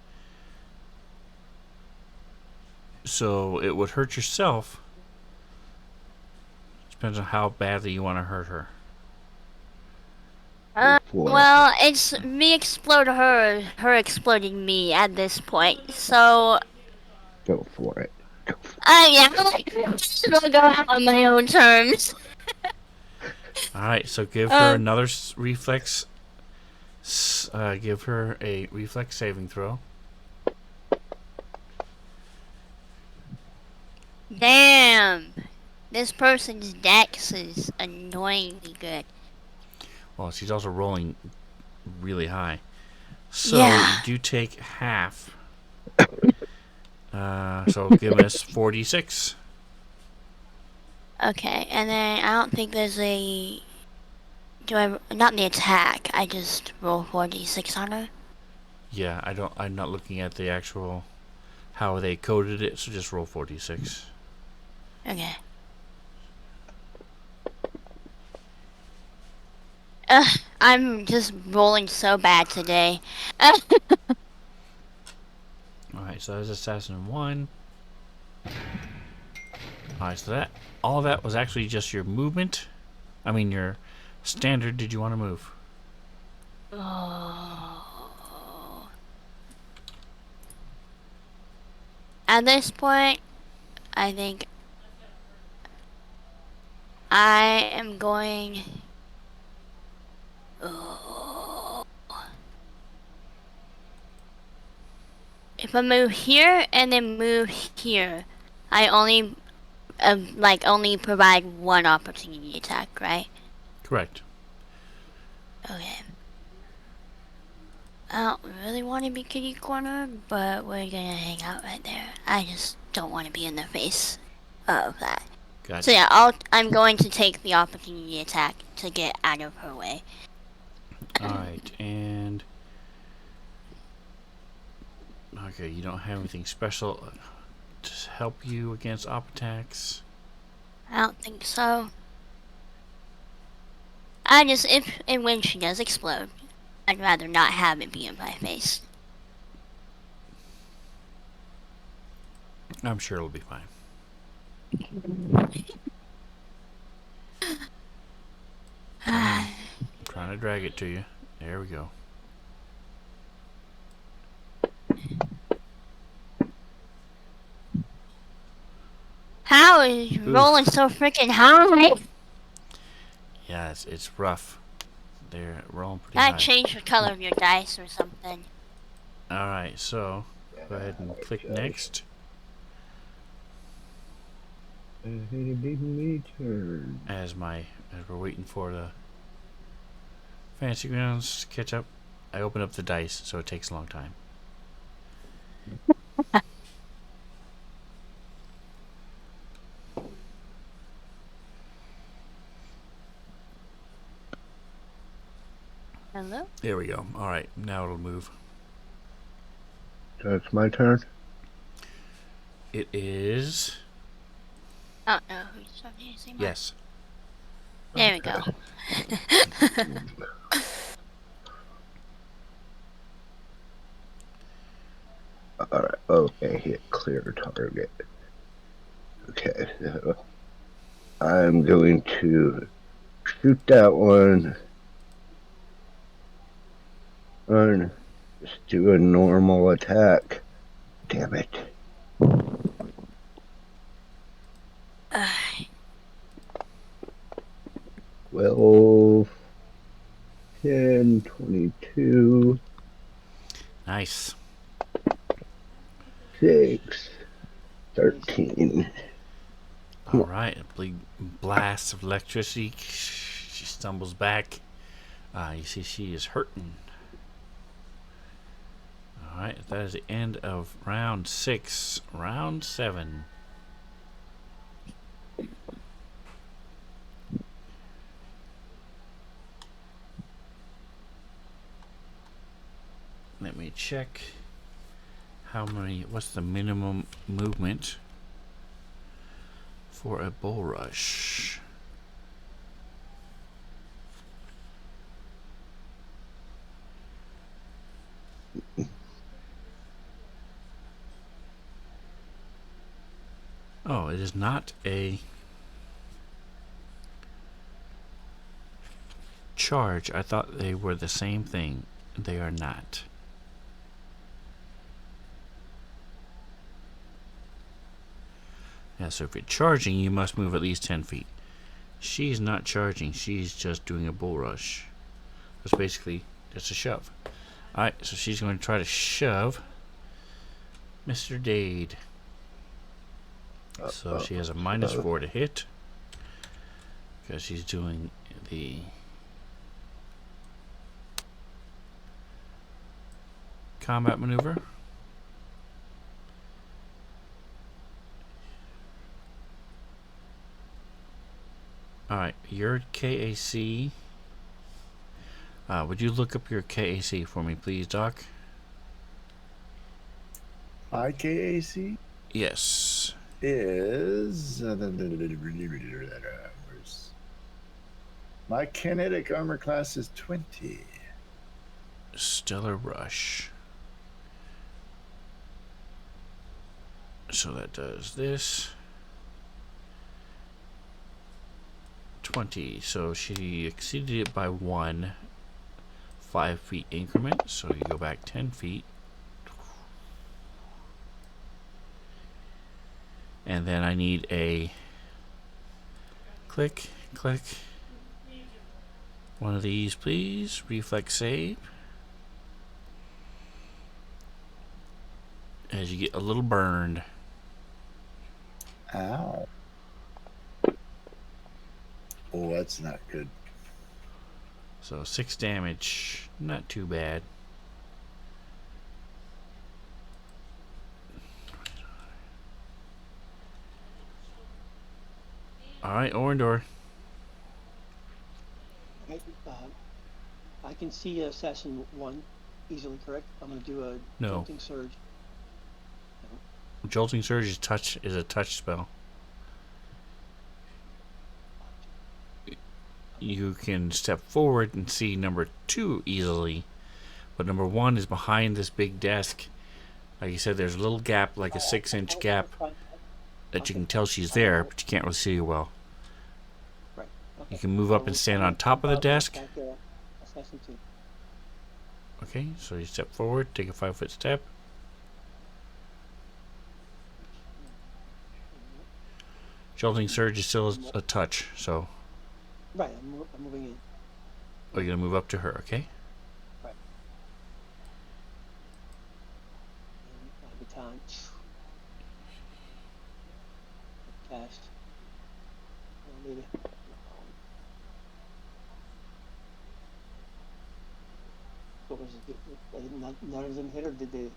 A: So it would hurt yourself. Depends on how badly you want to hurt her.
B: Well, it's me explode her, her exploding me at this point. So,
D: Go for it.
B: yeah, I'm gonna go out on my own terms.
A: Alright, so give her another reflex. Give her a reflex saving throw.
B: Damn, this person's dex is annoyingly good.
A: Well, she's also rolling really high. So
B: Yeah.
A: you do take half. So give us 46.
B: Okay, and then I don't think there's a. Not the attack. I just roll 4d6 on her.
A: Yeah, I'm not looking at the actual how they coded it, so just roll 46.
B: Okay. I'm just rolling so bad today.
A: Alright, so that's Assassin 1. Alright, so all that was actually just your movement. I mean, your standard. Did you want to move?
B: Oh. At this point, I think I am going. Oh. If I move here and then move here, I only only provide one opportunity attack, right?
A: Correct.
B: Okay. I don't really want to be kitty cornered, but we're gonna hang out right there. I just don't want to be in the face of that.
A: Gotcha.
B: So yeah, I'm going to take the opportunity attack to get out of her way.
A: Alright, and okay, you don't have anything special to help you against op attacks.
B: I don't think so. I just, if and when she does explode, I'd rather not have it be in my face.
A: I'm sure it'll be fine. I'm trying to drag it to you. There we go.
B: How is rolling so freaking high?
A: Yeah, it's rough. They're rolling pretty
B: Gotta
A: high.
B: change the color of your dice or something.
A: Alright, so go ahead and click next. As we're waiting for the fancy grounds to catch up, I open up the dice, so it takes a long time.
B: Hello?
A: There we go. Alright, now it'll move.
D: So it's my turn?
A: It is.
B: I don't know who's talking to.
A: Yes.
B: There we go.
D: Alright, okay, hit clear target. Okay, so I'm going to shoot that one. And just do a normal attack. Damn it. 12, 10, 22,
A: Nice.
D: 6, 13.
A: Alright, a big blast of electricity. She stumbles back. You see she is hurting. Alright, that is the end of round 6. Round 7. me check what's the minimum movement for a bull rush. Oh, it is not a charge. I thought they were the same thing. They are not. Yeah, so if you're charging, you must move at least 10 feet. She's not charging. She's just doing a bull rush. That's basically just a shove. Alright, so she's going to try to shove Mr. Dade. So she has a -4 to hit. Because she's doing the combat maneuver. Alright, your KAC. Would you look up your KAC for me, please, Doc?
C: IKAC
A: Yes.
C: is my kinetic armor class is 20.
A: Stellar Rush. So that does this. 20. So she exceeded it by 1 5 feet increment. So you go back 10 feet. And then I need a click. One of these, please. Reflex save. As you get a little burned.
C: Ow. Oh, that's not good.
A: So 6 damage. Not too bad. Alright, Orndor.
E: Right, I can see Assassin 1 easily, correct? I'm going to do a
A: No.
E: Jolting Surge.
A: Jolting Surge is a touch spell. You can step forward and see number 2 easily, but number 1 is behind this big desk. Like you said, there's a little gap, like a 6-inch gap, that you can tell she's there, but you can't really see her well.
E: Right. Okay.
A: You can move up and stand on top of the desk.
E: Assassin 2.
A: Okay, so you step forward, take a 5-foot step. Jolting Surge is still a touch, so.
E: Right, I'm moving in.
A: Oh, you're gonna move up to her, okay?
E: Right. And baton. Cast. Oh, maybe. What was it? None of them hit, or did they?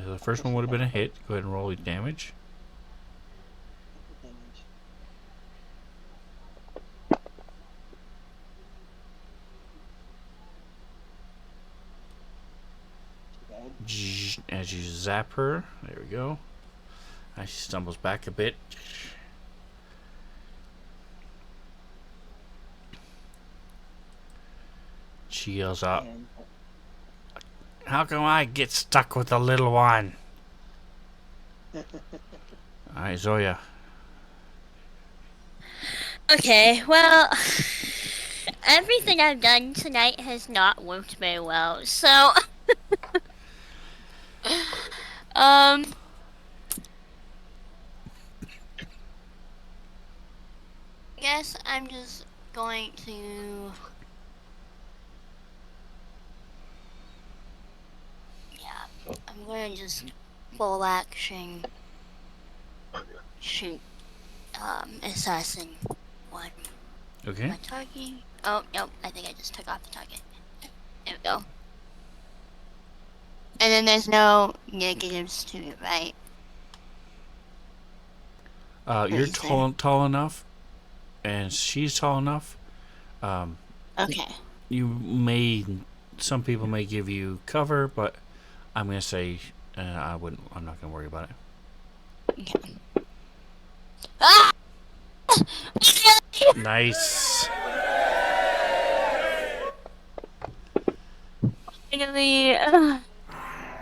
A: So the first one would have been a hit. Go ahead and roll your damage.
E: Damage. Too bad.
A: As you zap her, there we go. As she stumbles back a bit. She yells out,
E: And
A: "How come I get stuck with the little one?" Alright, Zoya.
B: Okay, well, everything I've done tonight has not worked very well, so, guess I'm just going to, yeah, I'm going to just full action shoot, Assassin 1.
A: Okay.
B: My target. Oh, nope. I think I just took off the target. There we go. And then there's no negatives to it, right?
A: You're
B: is
A: tall enough, and she's tall enough.
B: Okay.
A: some people may give you cover, but I'm gonna say I'm not gonna worry about it.
B: Ah!
A: Nice.
B: Finally, and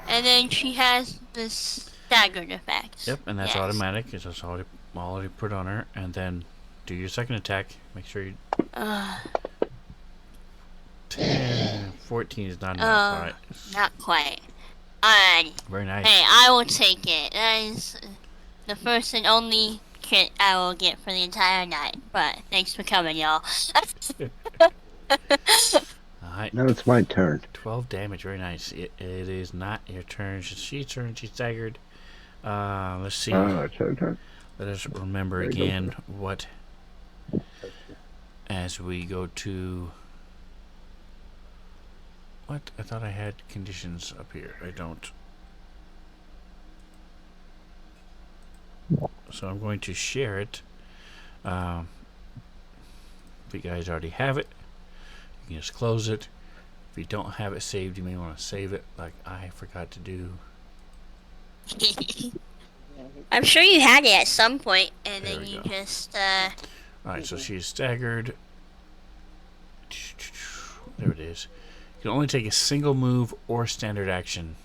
B: then she has this staggered effect.
A: Yep, and that's
B: Yes.
A: automatic. It's just already put on her, and then do your second attack. Make sure you. 14 is not enough. All right.
B: Not quite. Alrighty.
A: Very nice.
B: Hey, I will take it. That is the first and only crit I will get for the entire night. But thanks for coming, y'all.
A: All right.
D: Now it's my turn.
A: 12 damage. Very nice. It is not your turn. It's she's turn. She's staggered. Let's see.
D: It's her turn.
A: Let us remember again what. As we go to. What? I thought I had conditions up here. I don't. So I'm going to share it. If you guys already have it, you can just close it. If you don't have it saved, you may want to save it, like I forgot to do.
B: I'm sure you had it at some point, and
A: There
B: then
A: we
B: you
A: go.
B: just,
A: Alright, so she's staggered. There it is. You can only take a single move or standard action.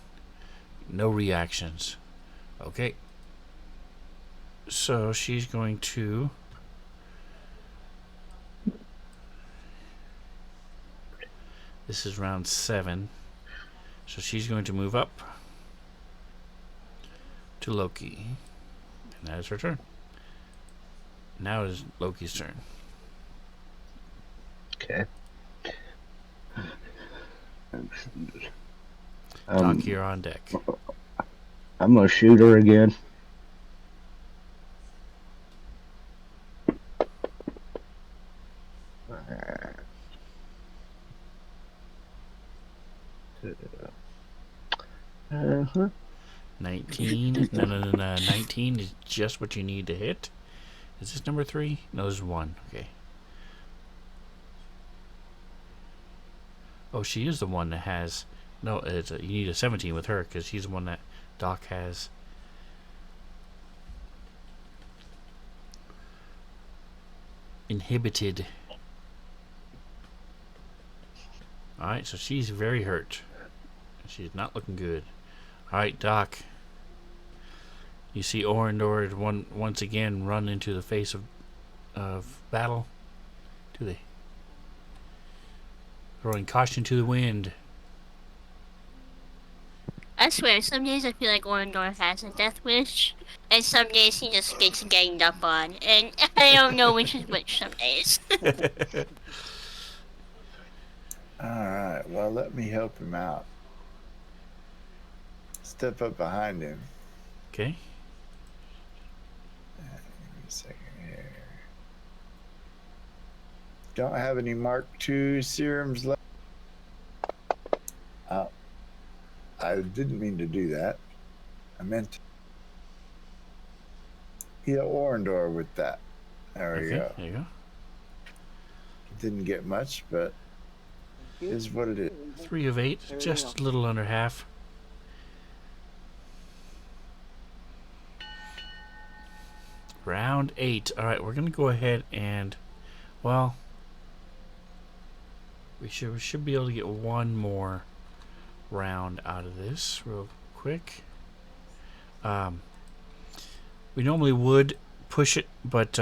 A: No reactions. Okay. So she's going to. This is round 7. So she's going to move up to Loki. And that is her turn. Now it is Loki's turn.
D: Okay.
A: Doc, you're on deck.
D: I'm gonna shoot her again. Uh-huh.
A: 19. No. 19 is just what you need to hit. Is this number 3? No, this is 1. Okay. Oh, she is the one that has. No, you need a 17 with her because she's the one that Doc has. Inhibited. Alright, so she's very hurt. She's not looking good. Alright, Doc. You see Orindor once again run into the face of battle. Do they? Throwing caution to the wind.
B: I swear, some days I feel like Orindor has a death wish, and some days he just gets ganged up on, and I don't know which is which some days.
C: Alright, well, let me help him out. Step up behind him.
A: Okay.
C: Give me a second here. Don't have any Mark II serums left. I didn't mean to do that. I meant to heal Orindor with that. There we go.
A: There you go.
C: Didn't get much, but it is what it is.
A: 3 of 8,
E: There we
A: just
E: go.
A: a little under half. Round 8. Alright, we're going to go ahead and, well, we should be able to get one more round out of this real quick. We normally would push it, but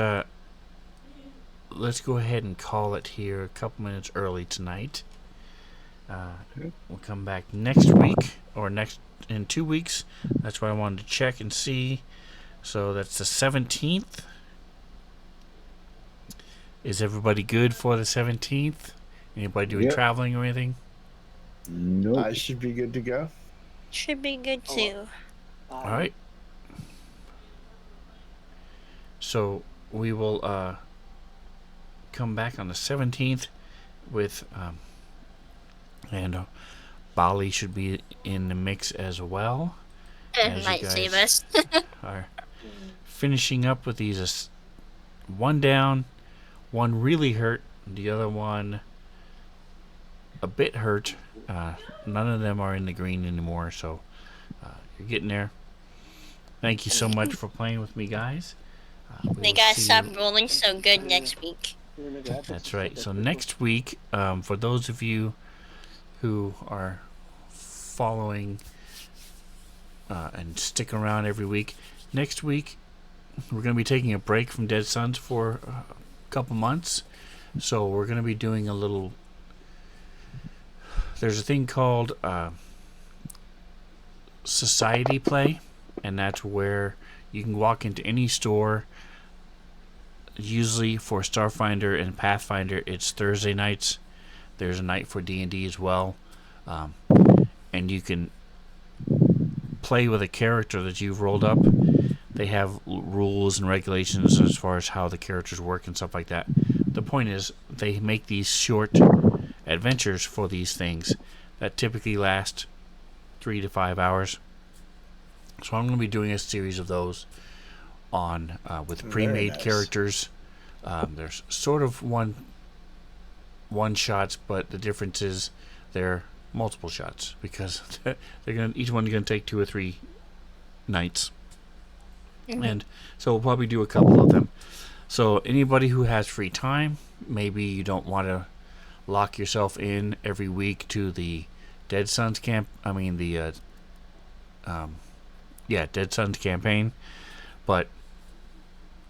A: let's go ahead and call it here a couple minutes early tonight. We'll come back next week or in 2 weeks. That's what I wanted to check and see. So that's the 17th. Is everybody good for the 17th? Anybody doing
D: Yep.
A: traveling or anything?
D: Nope.
C: I should be good to go.
B: Should be good too.
A: All right. So we will come back on the 17th with and Bali should be in the mix as well.
B: It
A: As you
B: might
A: guys-
B: save us.
A: Are finishing up with these one down, one really hurt, the other one a bit hurt. None of them are in the green anymore, so you're getting there. Thank you so much for playing with me, guys. We
B: They
A: will
B: gotta
A: see
B: stop
A: you-
B: rolling so good next week.
A: That's right. So next week, for those of you who are following and stick around every week, next week we're going to be taking a break from Dead Suns for a couple months. So we're going to be doing a little. There's a thing called society play, and that's where you can walk into any store. Usually for Starfinder and Pathfinder, it's Thursday nights. There's a night for D&D as well, and you can play with a character that you've rolled up. They have rules and regulations as far as how the characters work and stuff like that. The point is, they make these short adventures for these things that typically last 3 to 5 hours. So I'm going to be doing a series of those on with pre-made
C: nice.
A: characters. There's sort of one shots, but the difference is they're multiple shots because each one's gonna take 2 or 3 nights, and so we'll probably do a couple of them. So anybody who has free time, maybe you don't want to lock yourself in every week to the Dead Suns camp. I mean the Dead Suns campaign, but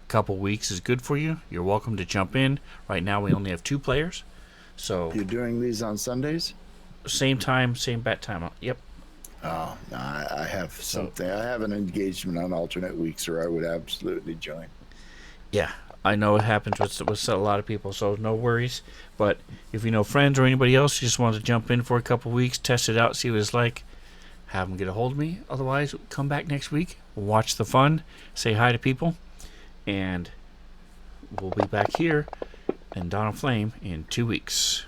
A: couple weeks is good for you. You're welcome to jump in. Right now we only have 2 players, so
C: You're doing these on Sundays?
A: same time, same bat time. Yep.
C: Oh, no, I have something. I have an engagement on alternate weeks, or I would absolutely join.
A: Yeah, I know it happens with a lot of people, so no worries. But if you know friends or anybody else who just want to jump in for a couple weeks, test it out, see what it's like, have them get a hold of me. Otherwise, come back next week, watch the fun, say hi to people, and we'll be back here in Dawn of Flame in 2 weeks.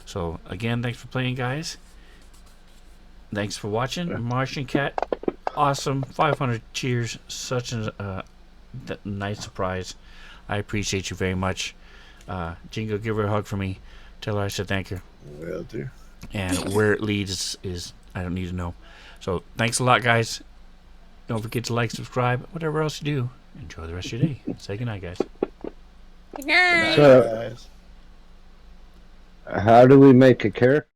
A: So again, thanks for playing, guys. Thanks for watching. Martian Cat, awesome. 500 cheers. Such a nice surprise. I appreciate you very much. Jingo, give her a hug for me. Tell her I said thank you.
C: Will do.
A: And where it leads is I don't need to know. So thanks a lot, guys. Don't forget to like, subscribe, whatever else you do. Enjoy the rest of your day. Say goodnight, guys.
B: Good night.
D: So-
C: Guys.
D: How do we make a character?